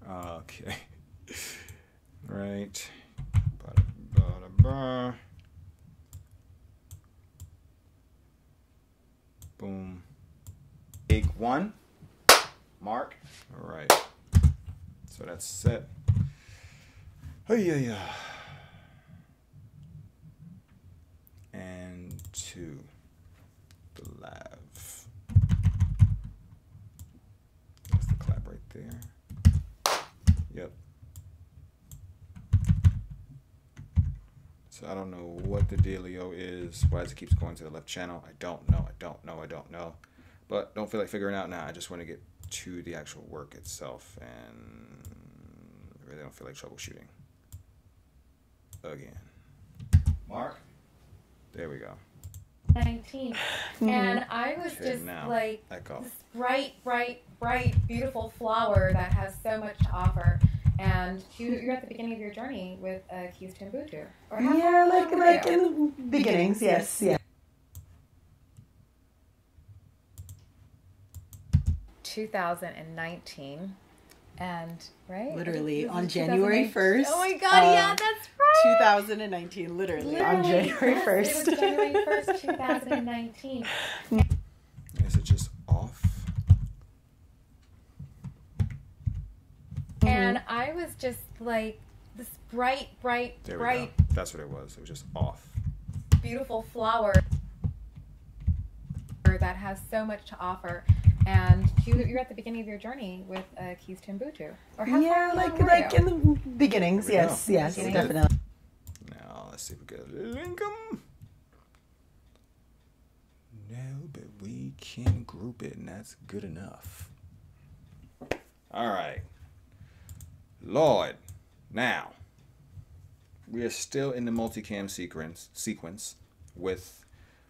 Okay. Right. Ba-da-ba-da-ba. Boom. Take 1. Mark. All right. So that's set. Oh yeah. And 2. The lav. That's the clap right there. Yep. So I don't know what the dealio is. Why it keeps going to the left channel? I don't know. But don't feel like figuring out now. I just want to get to the actual work itself, and I really don't feel like troubleshooting. Again. Mark. There we go. 19. And I was Okay, just now, like echo. this bright, beautiful flower that has so much to offer. And you're at the beginning of your journey with Kahl-One. Or how Yeah, long were like you? in the beginnings, yes, yeah. 2019. And, right? Literally This is on 2019. January 1st. Oh my God, yeah, that's right. 2019, literally on January yes, 1st. It was January 1st, 2019. Is it just off? And I was just like this bright, There we go. That's what it was. It was just off. beautiful flower that has so much to offer. And you're at the beginning of your journey with Kahl-One. Or how Yeah, far like along were you? in the beginnings. Yes, yes, Very good. definitely. Now, let's see if we can link them. No, but we can group it, and that's good enough. All right. Lord, now, we are still in the multicam sequence with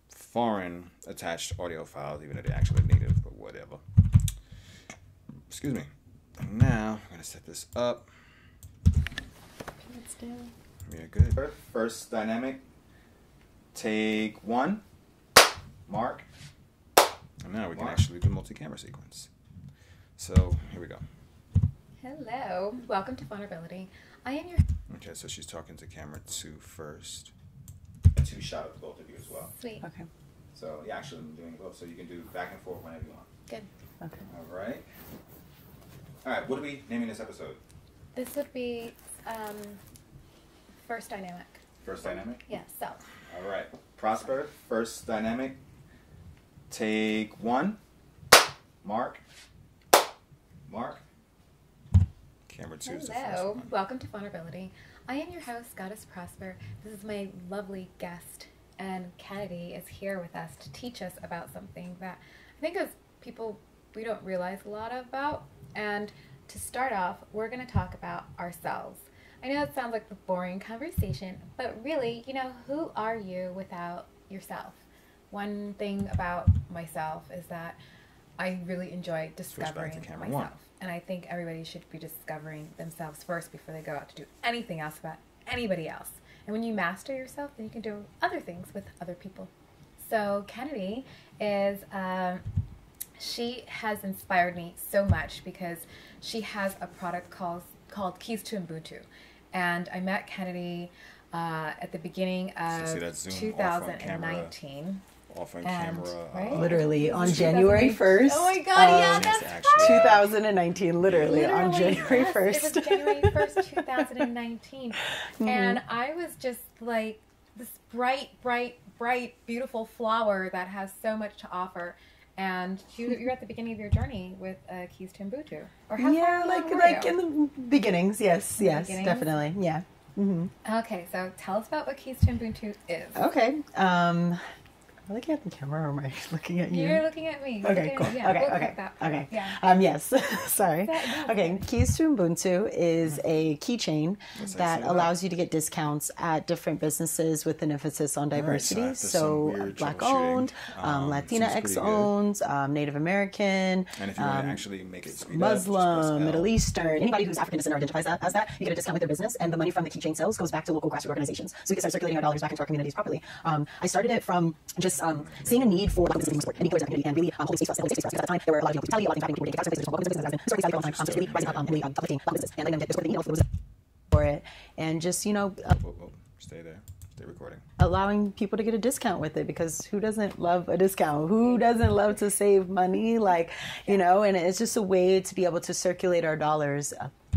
foreign attached audio files, even though they're actually native, but whatever. Excuse me. And now, I'm going to set this up. Yeah, good. First dynamic. Take one. Mark. And now we can actually do multi-camera sequence. So, here we go. Hello. Welcome to Vulnerability. I am your... Okay, so she's talking to camera 2 first. 2 shot of both of you as well. Sweet. Okay. So, you're actually doing both, so you can do back and forth whenever you want. Good. Okay. All right. All right, what are we naming this episode? This would be first dynamic. First dynamic? Yeah, self. All right. Prosper, first dynamic. Take one. Mark. Mark. Camera 2 is the first Hello. one. Welcome to Vulnerability. I am your host, Goddess Prosper. This is my lovely guest, and Kennedy is here with us to teach us about something that I think as people we don't realize a lot about. And to start off, we're going to talk about ourselves. I know it sounds like a boring conversation, but really, who are you without yourself? One thing about myself is that I really enjoy discovering camera myself. 1. And I think everybody should be discovering themselves first before they go out to do anything else about anybody else. And when you master yourself, then you can do other things with other people. So Kennedy is, she has inspired me so much because she has a product called Kahl-One. And I met Kennedy at the beginning of See that zoom 2019. Off on And, camera. right? Literally on January 1st. Oh my God, yeah, that's actually- 2019, literally on January yes, 1st. It was January 1st, 2019. And I was just like this bright, bright, bright, beautiful flower that has so much to offer. And you're at the beginning of your journey with Kahl-One. Or how Yeah, far like along were you? in the beginnings. Yes, yes, beginnings? definitely. Yeah. Hmm. Okay, so tell us about what Kahl-One is. Okay. Am I looking at the camera or am I looking at you? You're looking at me. Okay, cool. Yeah, Okay, we'll okay, cut that part. okay. Yeah. Yes. Sorry. That- Okay. Keys to Ubuntu is a keychain That's that actually allows you to get discounts at different businesses with an emphasis on diversity. after some So, weird Black troubleshooting, owned, Latina seems X pretty good. owned, Native American, And if you want to actually make it speed Muslim, up, Middle Eastern, anybody who's African descent or identifies as that, you get a discount with their business, and the money from the keychain sales goes back to local grassroots organizations. So we can start circulating our dollars back into our communities properly. I started it from just seeing a need for local business support and being community and really holding space for us. Because at the time there were a lot of young people, a lot of things happening, people getting places, local business has been all the time. So really rising up and really uplifting local business and letting them get the support they need for it, and just Whoa. Stay there. Stay recording. allowing people to get a discount with it, because who doesn't love a discount? Who doesn't love to save money? And it's just a way to be able to circulate our dollars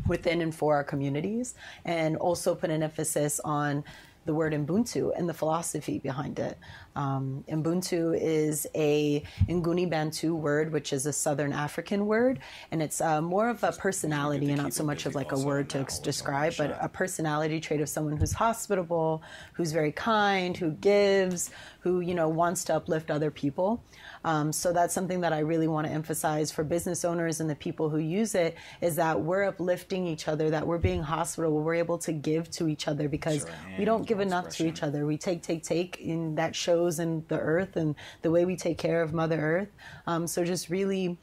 within and for our communities, and also put an emphasis on the word Ubuntu and the philosophy behind it. Ubuntu is a Nguni Bantu word, which is a Southern African word, and it's more of a personality and not so much of like a word to describe, but a personality trait of someone who's hospitable, who's very kind, who gives, who wants to uplift other people. So that's something that I really want to emphasize for business owners and the people who use it, is that we're uplifting each other, that we're being hospitable, we're able to give to each other, because we don't give enough to each other. We take, and that shows in the earth and the way we take care of Mother Earth. So just really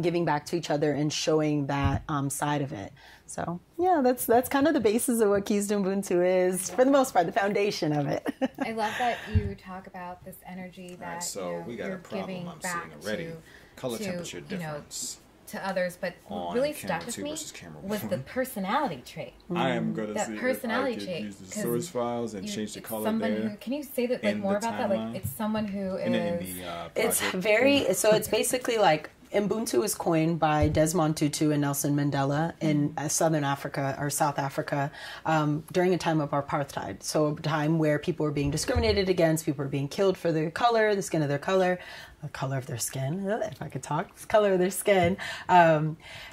giving back to each other and showing that side of it. So yeah, that's kind of the basis of what Kahl-One is, for the most part, the foundation of it. I love that you talk about this energy that All right, so we got a you're problem. giving I'm back seeing already. Color to, temperature difference. to others, but what On really camera stuck with 2 me versus camera was 1. the personality trait. I am going to That see personality if I trait, can use the 'cause source files and change the It's color someone there. who, can you say that in more the about that? timeline. Like, it's someone who is. And then in the It's project. very, so it's basically like Ubuntu is coined by Desmond Tutu and Nelson Mandela in Southern Africa or South Africa during a time of apartheid. So a time where people were being discriminated against, people were being killed for their color, the skin of their color, the color of their skin, if I could talk, the color of their skin,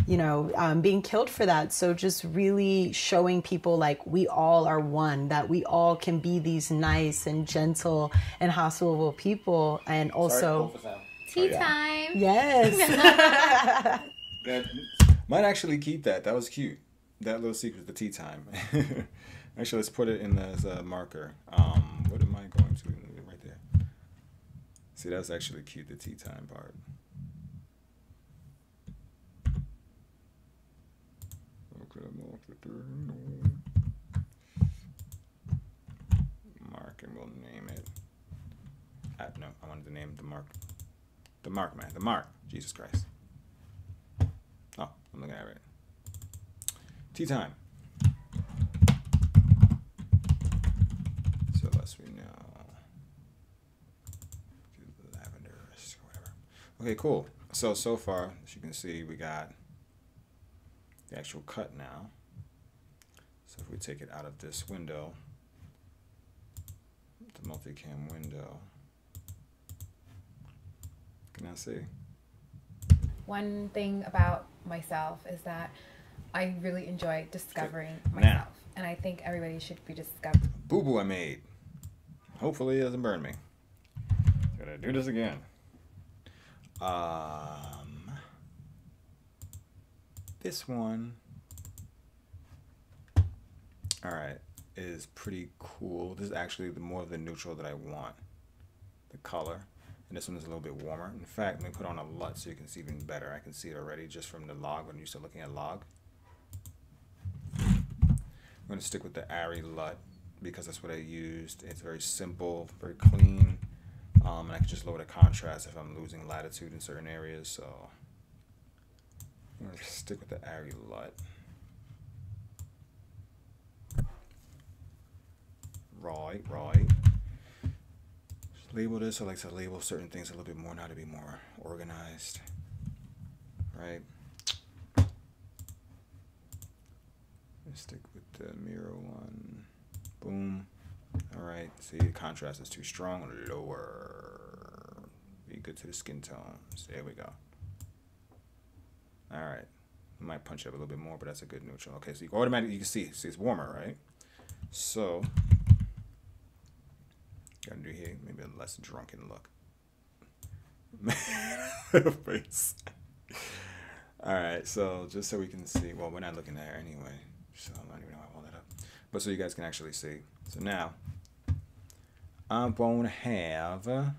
being killed for that. So just really showing people like we all are one, that we all can be these nice and gentle and hospitable people. And also... Tea time. Yes. That might actually keep that. That was cute. That little secret, the tea time. Actually, let's put it in as a marker. What am I going to? Right there. See, that's actually cute, the tea time part. Mark, and we'll name it. No, I wanted to name the mark. The mark, man. The mark. Jesus Christ. Oh, I'm looking at it right. Tea time. So less we know. Lavender or whatever. Okay, cool. So far, as you can see, we got the actual cut now. So if we take it out of this window, the multicam window, can I see? One thing about myself is that I really enjoy discovering myself. And I think everybody should be discovering. Boo-boo I made. Hopefully it doesn't burn me. Gotta do this again. This one, alright, is pretty cool. This is actually more of the neutral that I want. The color. And this one is a little bit warmer. In fact, let me put on a LUT so you can see even better. I can see it already just from the log when you start looking at log. I'm going to stick with the Ari LUT because that's what I used. It's very simple, very clean. And I can just lower the contrast if I'm losing latitude in certain areas. So I'm going to stick with the Ari LUT. Right. Label this. I like to label certain things a little bit more now to be more organized. Right? Let's stick with the mirror one. Boom. Alright. See, the contrast is too strong. Lower. Be good to the skin tones. There we go. Alright. I might punch it up a little bit more, but that's a good neutral. Okay, so you automatically, you can see it's warmer, right? So gotta do here maybe a less drunken look. Face. Alright, so just so we can see, well, we're not looking at her anyway, so I don't even know how to hold that up. But so you guys can actually see. So now I'm gonna have let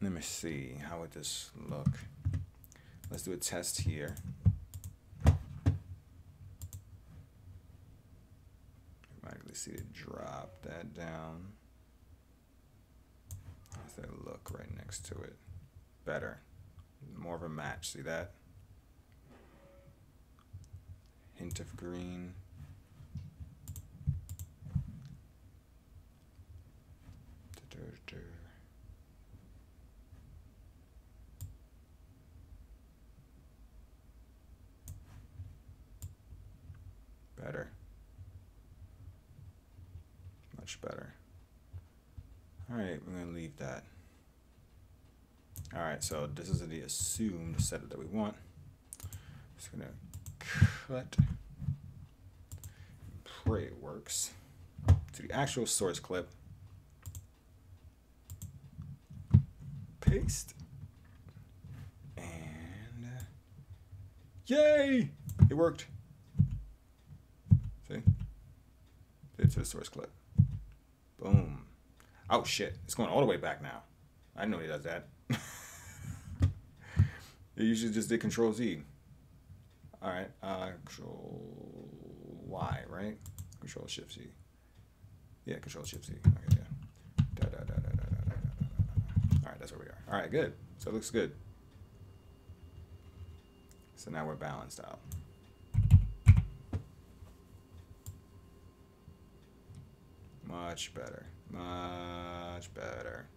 me see, how would this look? Let's do a test here. See it drop that down. How's that look right next to it? Better. More of a match. See that? Hint of green. Better. Much better. Alright, we're going to leave that. Alright, so this is the assumed setup that we want. Just going to cut. Pray it works. To the actual source clip. Paste. And yay! It worked. See? Did it to the source clip. Boom. Oh shit, it's going all the way back now. I didn't know he does that. It usually just did Control Z. Alright, Control Y, right? Control Shift Z. Yeah, Control Shift Z. Okay, yeah. Alright, that's where we are. Alright, good. So it looks good. So now we're balanced out. Much better. Much better.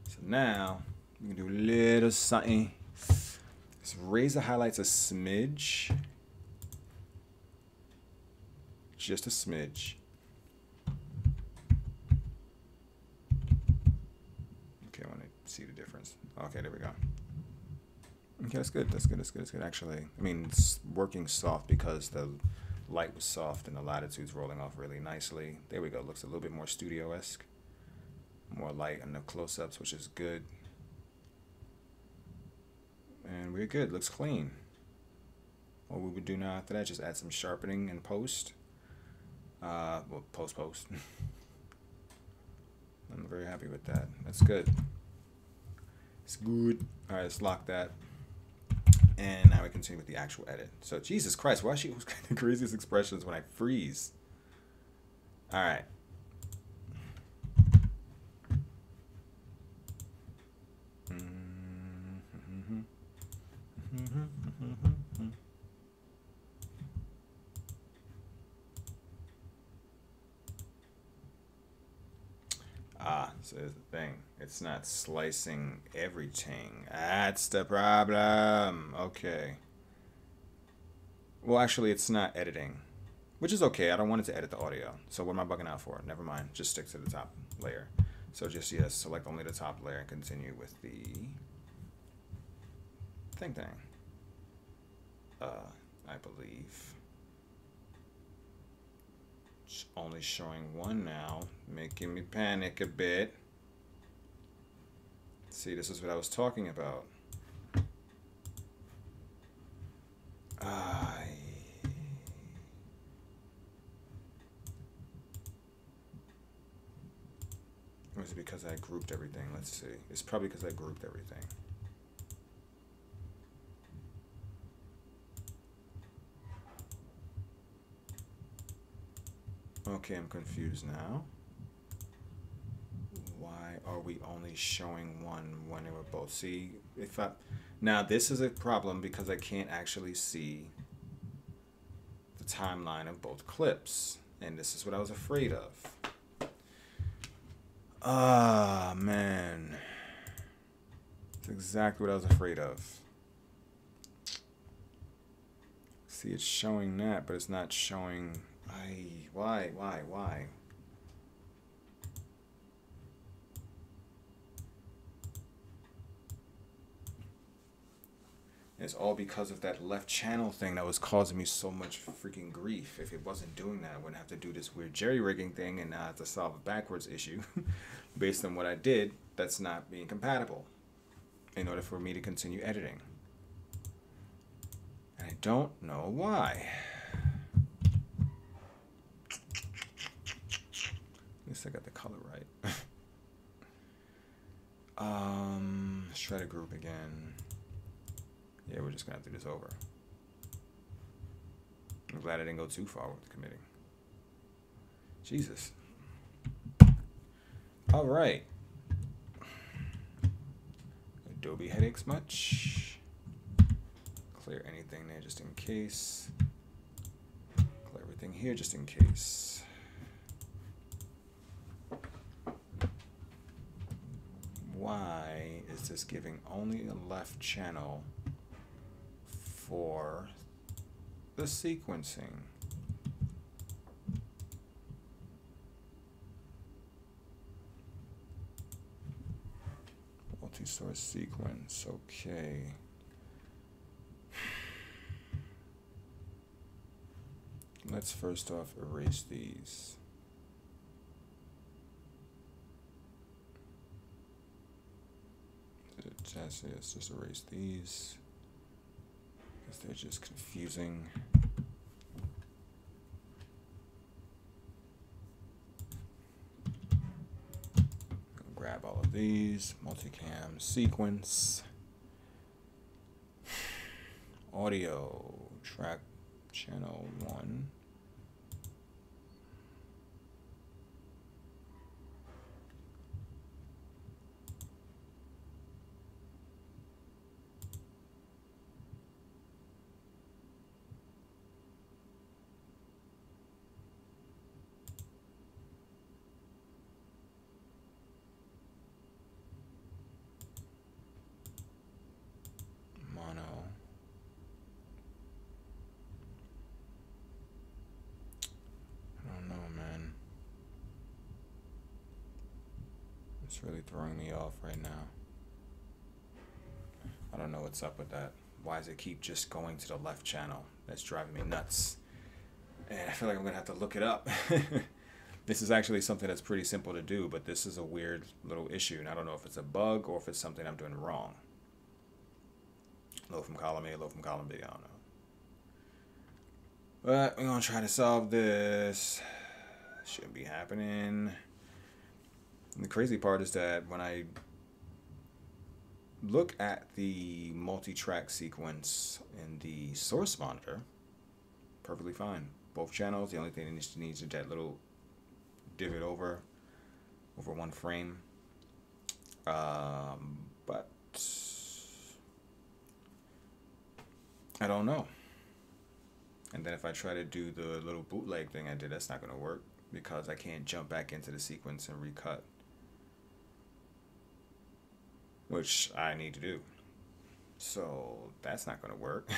So now, We can do a little something. Let's raise the highlights a smidge. Just a smidge. Okay, I want to see the difference. Okay, there we go. Okay, that's good. That's good. That's good. That's good. Actually, I mean, it's working soft because the light was soft and the latitude's rolling off really nicely. There we go. Looks a little bit more studio-esque. More light on the close-ups, which is good. And we're good. Looks clean. What we would do now after that, just add some sharpening in post. Well, post. I'm very happy with that. That's good. It's good. All right, let's lock that. And now we continue with the actual edit. So, Jesus Christ, why is she always got the craziest expressions when I freeze? All right. So here's the thing. It's not slicing everything. That's the problem. Okay. Well, actually, it's not editing, which is okay. I don't want it to edit the audio. So what am I bugging out for? Never mind. Just stick to the top layer. So just, yes, select only the top layer and continue with the thing. I believe. It's only showing one now, making me panic a bit. See, this is what I was talking about. Or is it because I grouped everything? Let's see. It's probably because I grouped everything. Okay, I'm confused now. Why are we only showing one when they were both? See, now this is a problem because I can't actually see the timeline of both clips, and this is what I was afraid of. Ah, man. That's exactly what I was afraid of. See, it's showing that, but it's not showing. Why? It's all because of that left channel thing that was causing me so much freaking grief. If it wasn't doing that, I wouldn't have to do this weird jerry-rigging thing and now I have to solve a backwards issue based on what I did that's not being compatible in order for me to continue editing. And I don't know why. At least I got the color right. Let's try to group again. Yeah, we're just gonna have to do this over. I'm glad I didn't go too far with the committing. Jesus. All right. Adobe headaches much? Clear anything there just in case. Clear everything here just in case. Why is this giving only a left channel for the sequencing? Multi-source sequence, okay. Let's first off erase these. Let's just erase these because they're just confusing. Grab all of these, multicam sequence, audio, track channel 1. It's really throwing me off right now. I don't know what's up with that. Why does it keep just going to the left channel? That's driving me nuts. And I feel like I'm going to have to look it up. This is actually something that's pretty simple to do, but this is a weird little issue. And I don't know if it's a bug or if it's something I'm doing wrong. Low from column A, low from column B, I don't know. But we're going to try to solve this. Shouldn't be happening. And the crazy part is that when I look at the multi-track sequence in the source monitor, perfectly fine. Both channels, the only thing it needs is that little divot over one frame. But I don't know. And then if I try to do the little bootleg thing I did, that's not going to work because I can't jump back into the sequence and recut, which I need to do. So that's not going to work.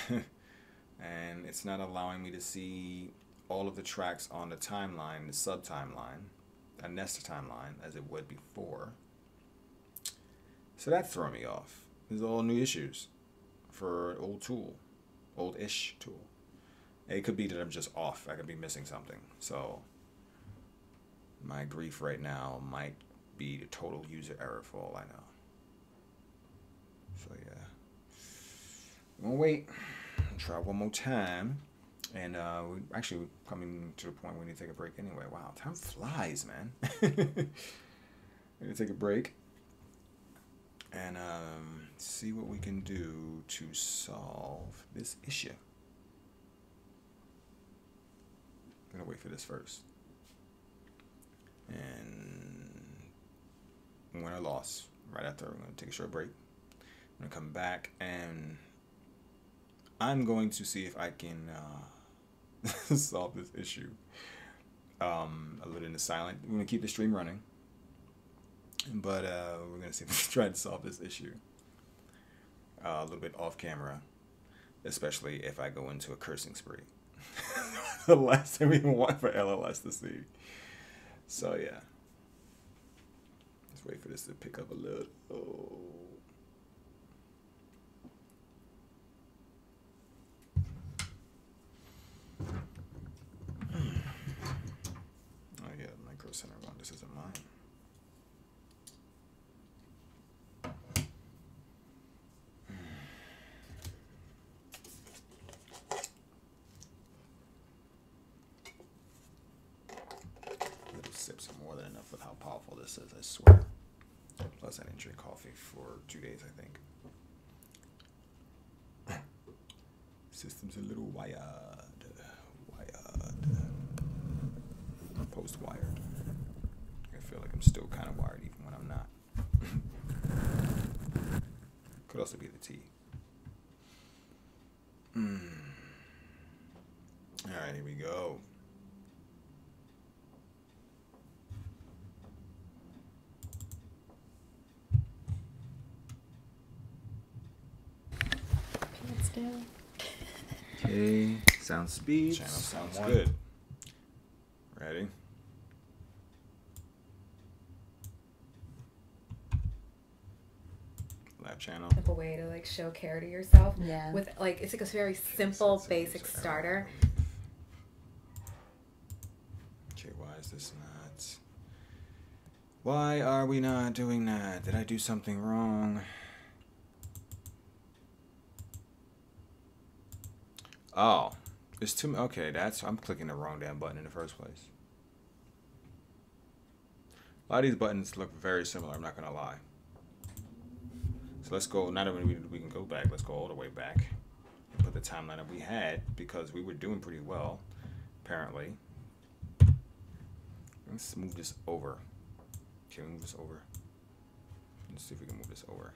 And it's not allowing me to see all of the tracks on the timeline, the sub-timeline, a nested timeline, as it would before. So that's throwing me off. These are all new issues for an old tool, old-ish tool. It could be that I'm just off. I could be missing something. So my grief right now might be the total user error for all I know. So yeah, I'm gonna wait. Try one more time, and we're coming to the point where we need to take a break anyway. Wow, time flies, man. We're gonna take a break and see what we can do to solve this issue. I'm gonna wait for this first. And win or loss. Right after, we're gonna take a short break. I'm gonna come back and I'm going to see if I can solve this issue. A little in the silent. We're gonna keep the stream running, but we're gonna see if we can try to solve this issue a little bit off camera, especially if I go into a cursing spree. The last thing we want for LLS to see. So yeah, let's wait for this to pick up a little. Oh yeah, Micro Center one. This isn't mine. Sips are more than enough with how powerful this is, I swear. Plus, I didn't drink coffee for 2 days, I think. System's a little wired. Post-wired. I feel like I'm still kind of wired even when I'm not. Could also be the tea. Alright, here we go. Okay, sound speed. Channel sounds good. Ready? Left channel. Simple way to like show care to yourself. Yeah. With like it's like a very simple, basic starter. Okay, why is this not? Why are we not doing that? Did I do something wrong? Oh, it's too. Okay, I'm clicking the wrong damn button in the first place. A lot of these buttons look very similar. I'm not gonna lie. So let's go. Now that we can go back, let's go all the way back and put the timeline that we had because we were doing pretty well, apparently. Let's move this over. Can we move this over? Let's see if we can move this over.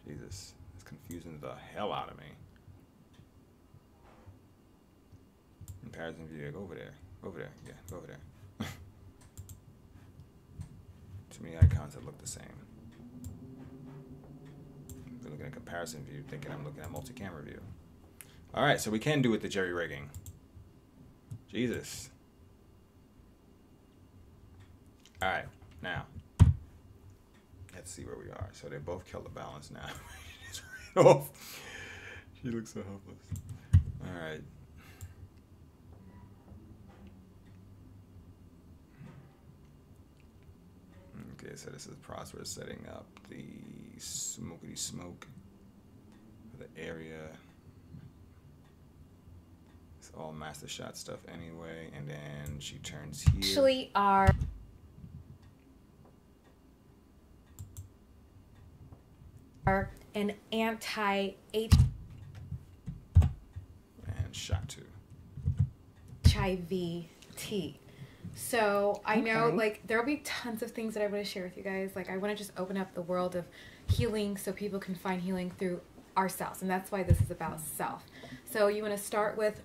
Jesus, it's confusing the hell out of me. Comparison view, go over there. Over there, yeah, go over there. Too many icons that look the same. We're looking at comparison view, thinking I'm looking at multi-camera view. Alright, so we can do it the jerry rigging. Jesus. Alright, Now, let's see where we are. So they both killed the balance now. She's right off. She looks so helpless. All right. Okay, so this is Prosper setting up the smokety smoke for the area. It's all master shot stuff anyway, and then she turns here. Actually, are an anti-HIV and shot 2. tea. So I know, like, there'll be tons of things that I want to share with you guys. Like, I want to just open up the world of healing so people can find healing through ourselves, and that's why this is about self. So you want to start with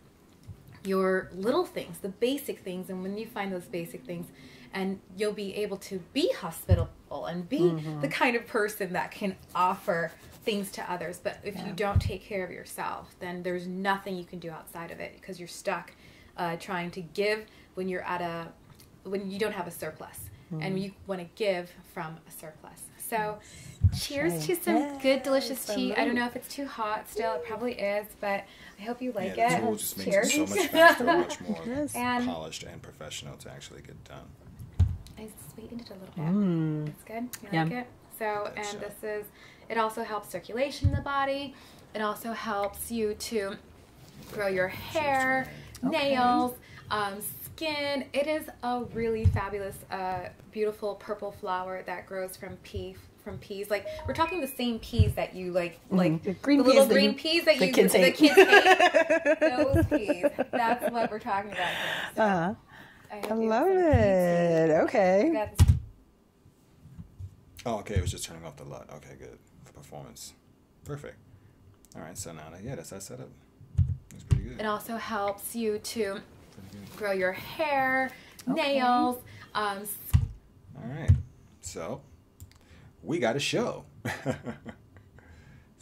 your little things, the basic things, and when you find those basic things, and you'll be able to be hospitable and be the kind of person that can offer things to others. But if you don't take care of yourself, then there's nothing you can do outside of it, because you're stuck trying to give when you're when you don't have a surplus, and you want to give from a surplus. So cheers to some good, delicious tea. I don't know if it's too hot still. It probably is, but I hope you like it. The tool just makes Cheers. it so much faster, much more polished and professional to actually get done. I sweetened it a little bit. It's good. You like it? So, and this is, it also helps circulation in the body. It also helps you to grow your hair, nails, skin. It is a really fabulous, beautiful purple flower that grows from peas. Like, we're talking the same peas that you like The green the little peas green peas that the kids hate. Those peas. That's what we're talking about here. So, I love it. Okay. Oh, okay. It was just turning off the LUT. Okay, good. For performance. Perfect. All right. So now, yeah, that's that setup. It's pretty good. It also helps you to grow your hair, nails. All right. So we got a show. It's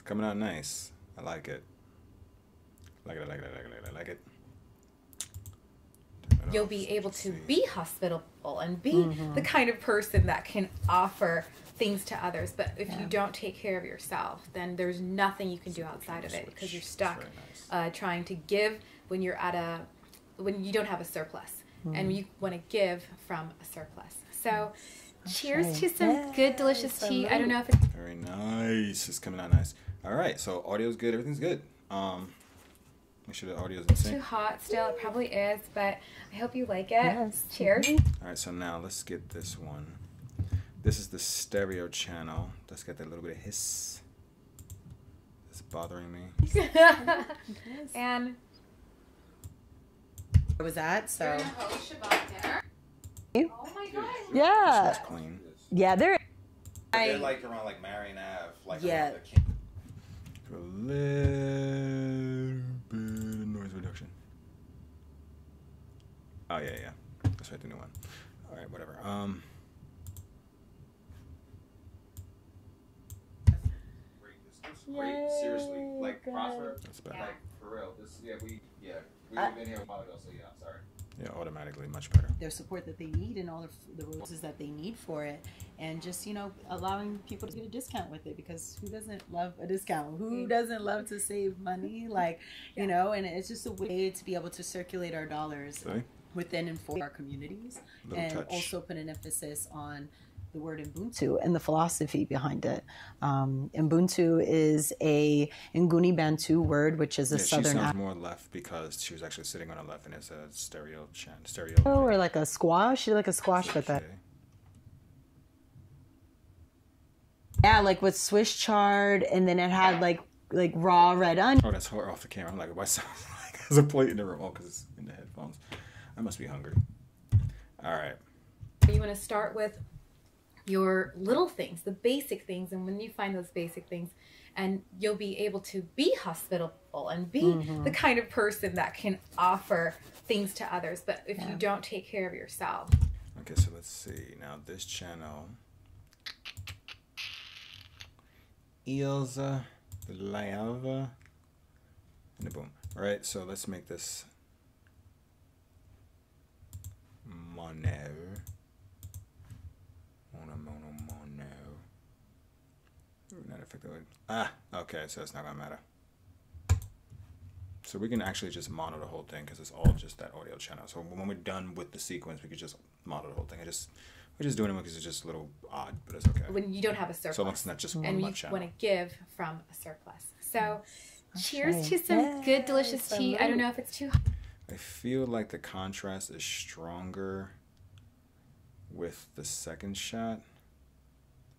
coming out nice. I like it. I like it. You'll be able to be hospitable and be the kind of person that can offer things to others. But if you don't take care of yourself, then there's nothing you can do outside of it, because you're stuck trying to give when you're when you don't have a surplus, and you want to give from a surplus. So cheers to some good, delicious tea. I don't know if it's very nice. It's coming out nice. All right. So audio's good. Everything's good. Make sure the audio's in sync. too hot still. It probably is, but I hope you like it. Yes. Cheers. All right. So now let's get this one. This is the stereo channel. Let's get that little bit of hiss. It's bothering me. And Where was that? So. you're gonna host Shabbat dinner. Oh my god. Yeah. This one's clean. Yeah, they're. They're like around like Marion Ave. Like Yeah. a little bit of noise reduction. Oh yeah. That's right, the new one. All right, whatever. Great, seriously, like Prosper. That's bad. Like for real. We've been here a while ago, so yeah, I'm sorry. Yeah, automatically much better. Their support that they need and all of the resources that they need for it, and just allowing people to get a discount with it, because who doesn't love a discount? Who doesn't love to save money? Like and it's just a way to be able to circulate our dollars within and for our communities, and also put an emphasis on the word Ubuntu and the philosophy behind it. Ubuntu is a Nguni Bantu word, which is a southern. She sounds more left because she was actually sitting on her left, and it's a stereo. Or like a squash. She like a squash with that. Yeah, like with Swiss chard, and then it had like raw red onion. Oh, that's her off the camera. I'm like, why sounds like there's a plate in the room? Oh, because it's in the headphones. I must be hungry. All right. You want to start with your little things, the basic things, and when you find those basic things, and you'll be able to be hospitable and be the kind of person that can offer things to others. But if you don't take care of yourself. Okay, so let's see. Now this channel, Ilza, the Lava, and the boom. All right, so let's make this Moner. affect the okay, so it's not gonna matter. So we can actually just mono the whole thing because it's all just that audio channel. So when we're done with the sequence, we could just mono the whole thing. We're just doing it because it's just a little odd, but it's okay. When you don't have a surplus. So long as it's not just one and you channel. want to give from a surplus. So cheers to some good, delicious tea. I don't know if it's too hot. I feel like the contrast is stronger with the second shot.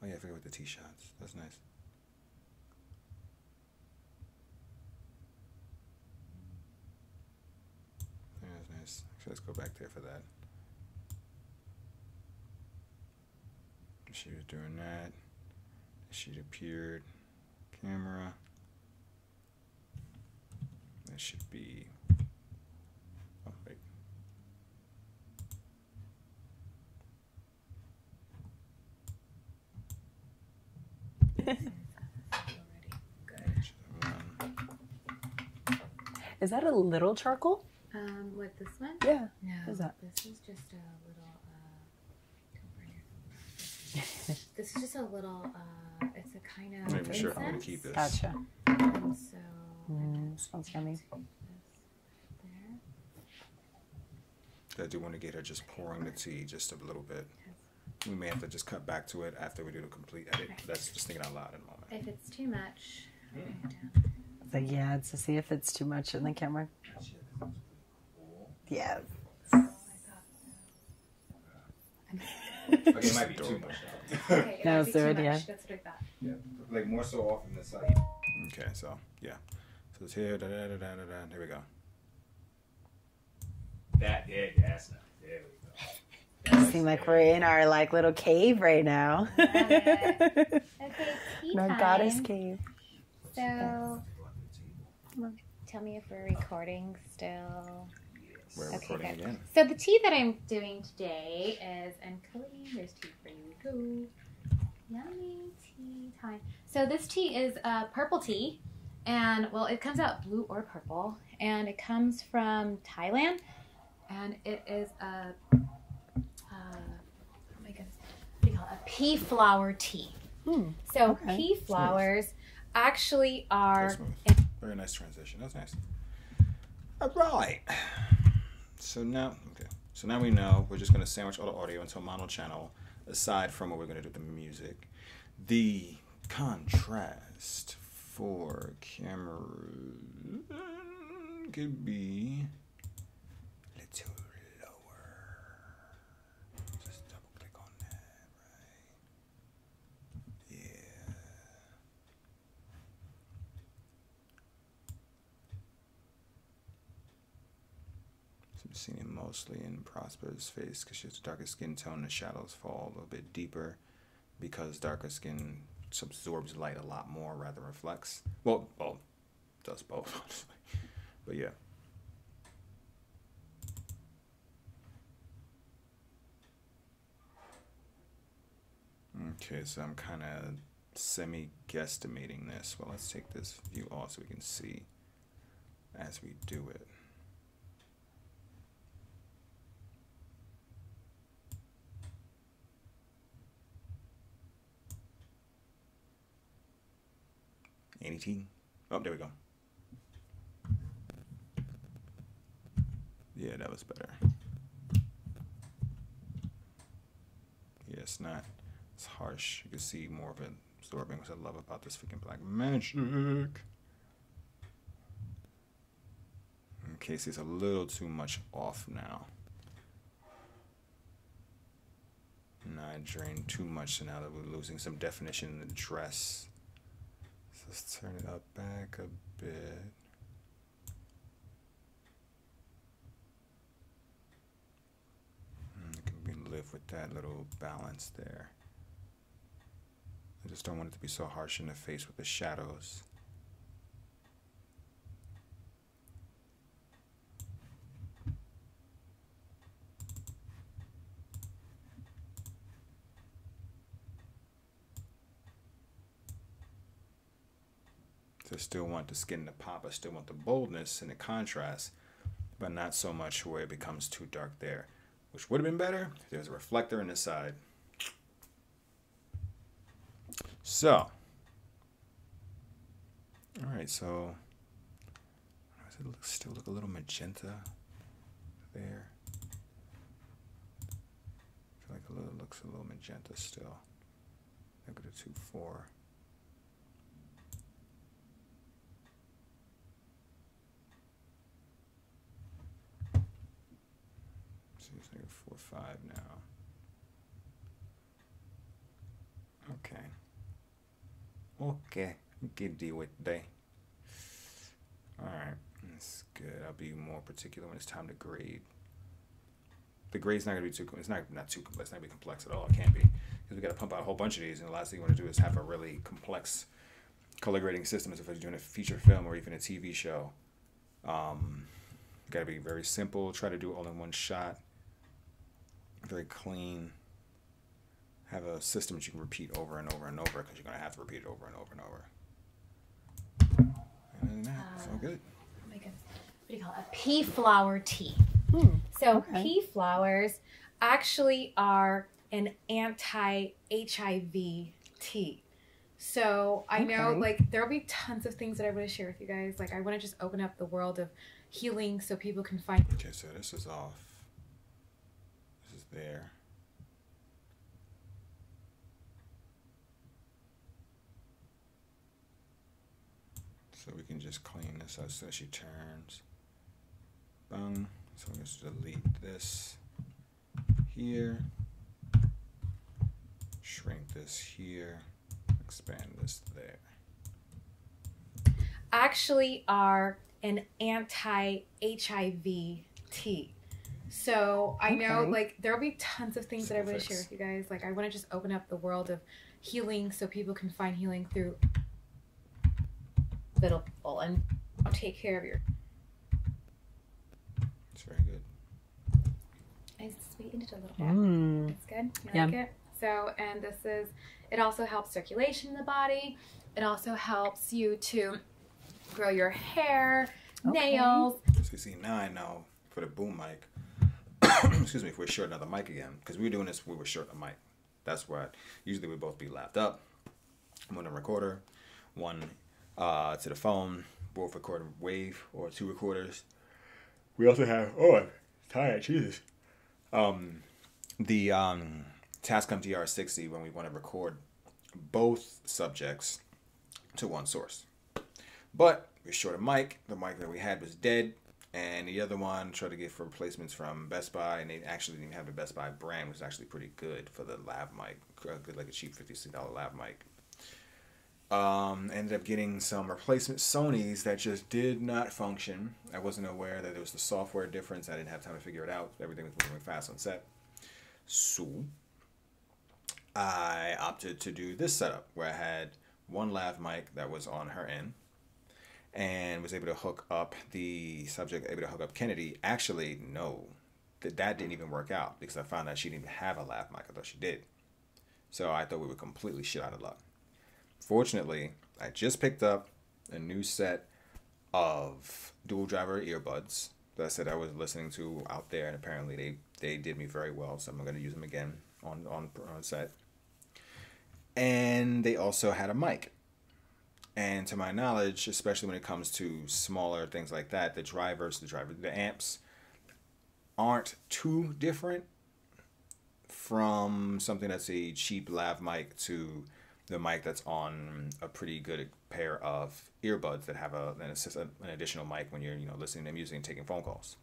Oh yeah, I forgot with the tea shots. That's nice. Yeah, that's nice. Actually, let's go back there for that. She was doing that. She appeared. Camera. That should be. Oh, wait. Is that a little charcoal? With this one? Yeah. No. What is that? This is just a little, this is just a little, it's a kind of I'm not even sure if I'm going to incense. keep this. Gotcha. And so, Sounds yummy. I do want to get her just pouring the tea just a little bit. We may have to just cut back to it after we do the complete edit. That's just thinking out loud in a moment. if it's too much, So yeah, it's to see if it's too much in the camera. Yes. Okay, it might be too much. okay, No, it might be so too it- yeah. much. That's what I thought. Yeah, like more so off from the side. Okay, so yeah. So it's here, da da da da da da. There we go. That, yeah, that's not. There we go. Seem like we're in our like little cave right now. Okay, tea Our time. goddess cave. So, tell me if we're recording still. We're Okay, recording good. again. So the tea that I'm doing today is, and Colleen, there's tea for you too. Yummy tea time. So this tea is purple tea, and well, it comes out blue or purple, and it comes from Thailand, and it is a oh my goodness, what do you call it? A pea flower tea. So okay. pea flowers actually are. Very smooth. Very nice transition. That's nice. All right. So now, okay. So now we know we're just going to sandwich all the audio into a mono channel. Aside from what we're going to do with the music, the contrast for camera could be a little lower. Just double click on that, right? Yeah. So I'm seeing it mostly in Prosper's face because she has a darker skin tone. The shadows fall a little bit deeper because darker skin absorbs light a lot more rather than reflects. Well, does both, honestly. But yeah. Okay, so I'm kind of semi-guesstimating this. Well, let's take this view off so we can see as we do it. Anything? Oh, there we go. Yeah, that was better. Yeah, it's not. It's harsh. You can see more of it absorbing, which I love about this freaking black magic. Okay, see, it's a little too much off now. And I drained too much, so now that we're losing some definition in the dress. So let's turn it up back a bit. Can we live with that little balance there? I just don't want it to be so harsh in the face with the shadows. So I still want the skin to pop. I still want the boldness and the contrast, but not so much where it becomes too dark there, which would have been better if there was a reflector in the side. So, All right, so does it still look a little magenta there? I feel like it looks a little magenta still. Look at the 2.4. So it's like 4.5 now. Okay. Okay. We can deal with that. Alright. That's good. I'll be more particular when it's time to grade. The grade's not gonna be too it's not too complex, it's not gonna be complex at all. It can't be. Because we gotta pump out a whole bunch of these, and the last thing you want to do is have a really complex color grading system as if you're doing a feature film or even a TV show. Gotta be very simple, try to do it all in one shot. Very clean. Have a system that you can repeat over and over and over, because you're going to have to repeat it over and over and over. And then that, so good. Oh my goodness. What do you call it? A pea flower tea. So okay. pea flowers actually are an anti-HIV tea. So I know, like, there'll be tons of things that I want to share with you guys. Like, I want to just open up the world of healing so people can find. Okay, so this is off. This is there. So we can just clean this up so she turns. Bang. So we'll just delete this here. Shrink this here. Expand this there. Actually are an anti-HIV tea. So I know, like, there'll be tons of things that I want to share with you guys. Like, I want to just open up the world of healing so people can find healing through little people and take care of your. It's very good. I sweetened it a little bit. It's good. You like it? So, and this is, it also helps circulation in the body. It also helps you to grow your hair, nails. So now I know for the boom mic, excuse me, if we're short another mic again, because we were doing this, we were short a mic. That's what, usually we both be lapped up. One on recorder, one to the phone, both recording wave or two recorders. We also have, oh, I'm tired, Jesus. The Tascam DR60 when we want to record both subjects to one source. But we're short a mic. The mic that we had was dead, and the other one tried to get for replacements from Best Buy, and they actually didn't have the Best Buy brand, which was actually pretty good for the lav mic, good, like a cheap $56 lav mic. Ended up getting some replacement Sonys that just did not function. I wasn't aware that there was the software difference. I didn't have time to figure it out. Everything was moving fast on set. So I opted to do this setup where I had one lav mic that was on her end and was able to hook up the subject, able to hook up Kennedy. Actually, no, that didn't even work out because I found out she didn't even have a lav mic. I thought she did. So I thought we were completely shit out of luck. Fortunately, I just picked up a new set of dual driver earbuds that I said I was listening to out there, and apparently they did me very well, so I'm going to use them again on set. And they also had a mic. And to my knowledge, especially when it comes to smaller things like that, the amps aren't too different from something that's a cheap lav mic to the mic that's on a pretty good pair of earbuds that have an additional mic when you're listening to music and taking phone calls.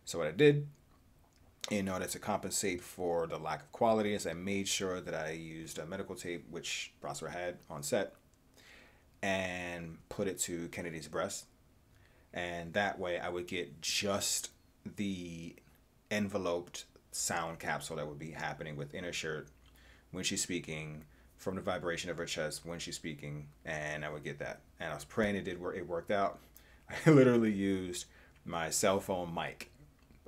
So what I did, in order to compensate for the lack of quality, is I made sure that I used a medical tape, which Prosper had on set, and put it to Kennedy's breast. And that way I would get just the enveloped sound capsule that would be happening within her shirt when she's speaking, from the vibration of her chest when she's speaking, and I would get that. And I was praying it worked out. I literally used my cell phone mic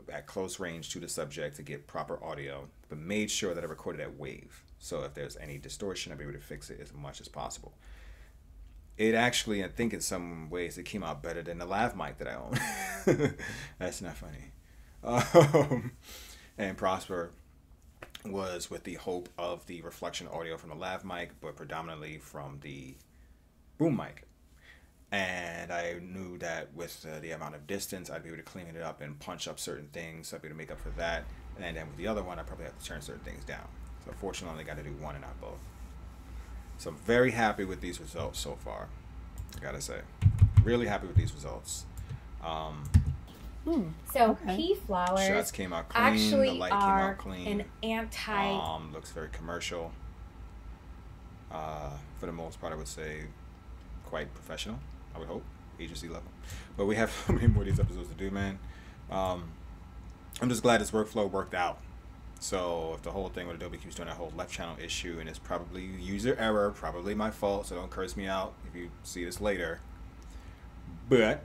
at close range to the subject to get proper audio, but made sure that I recorded at wave. So if there's any distortion, I'll be able to fix it as much as possible. It actually, I think in some ways, it came out better than the lav mic that I own. That's not funny. And Prosper was with the hope of the reflection audio from the lav mic, but predominantly from the boom mic. And I knew that with the amount of distance, I'd be able to clean it up and punch up certain things, so I'd be able to make up for that. And then with the other one, I probably have to turn certain things down. So fortunately, I only got to do one and not both. So I'm very happy with these results so far, I gotta say. Really happy with these results. So pea flowers shots came out clean, actually the light came are out clean. an anti... looks very commercial. For the most part, I would say quite professional, I would hope, agency level. But we have so many more of these episodes to do, man. I'm just glad this workflow worked out. So if the whole thing with Adobe keeps doing that whole left channel issue, and it's probably user error, probably my fault, so don't curse me out if you see this later. But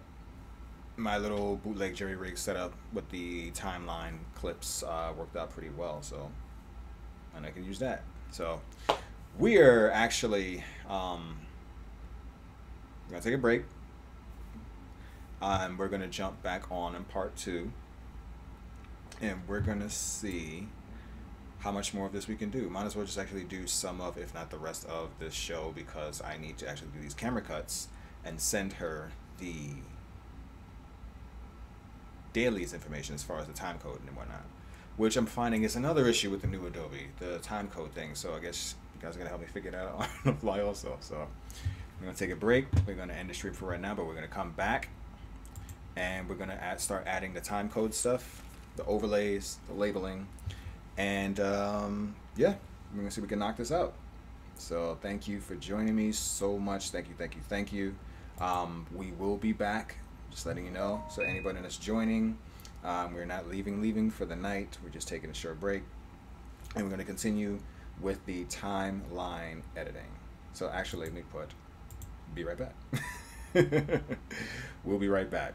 my little bootleg jerry rig setup with the timeline clips worked out pretty well, so and I can use that. So we are actually gonna take a break. We're gonna jump back on in part 2, and we're gonna see how much more of this we can do. Might as well just actually do some of, if not the rest of this show, because I need to actually do these camera cuts and send her the dailies information as far as the time code and whatnot, which I'm finding is another issue with the new Adobe, the time code thing. So I guess you guys are gonna help me figure that out on the fly also. So I'm gonna take a break. We're gonna end the stream for right now, but we're gonna come back and we're gonna start adding the time code stuff, the overlays, the labeling, and yeah, we're gonna see if we can knock this out. So thank you for joining me so much. Thank you. We will be back, just letting you know. So anybody that's joining, we're not leaving for the night. We're just taking a short break, and we're going to continue with the timeline editing. So actually, let me put, be right back. We'll be right back.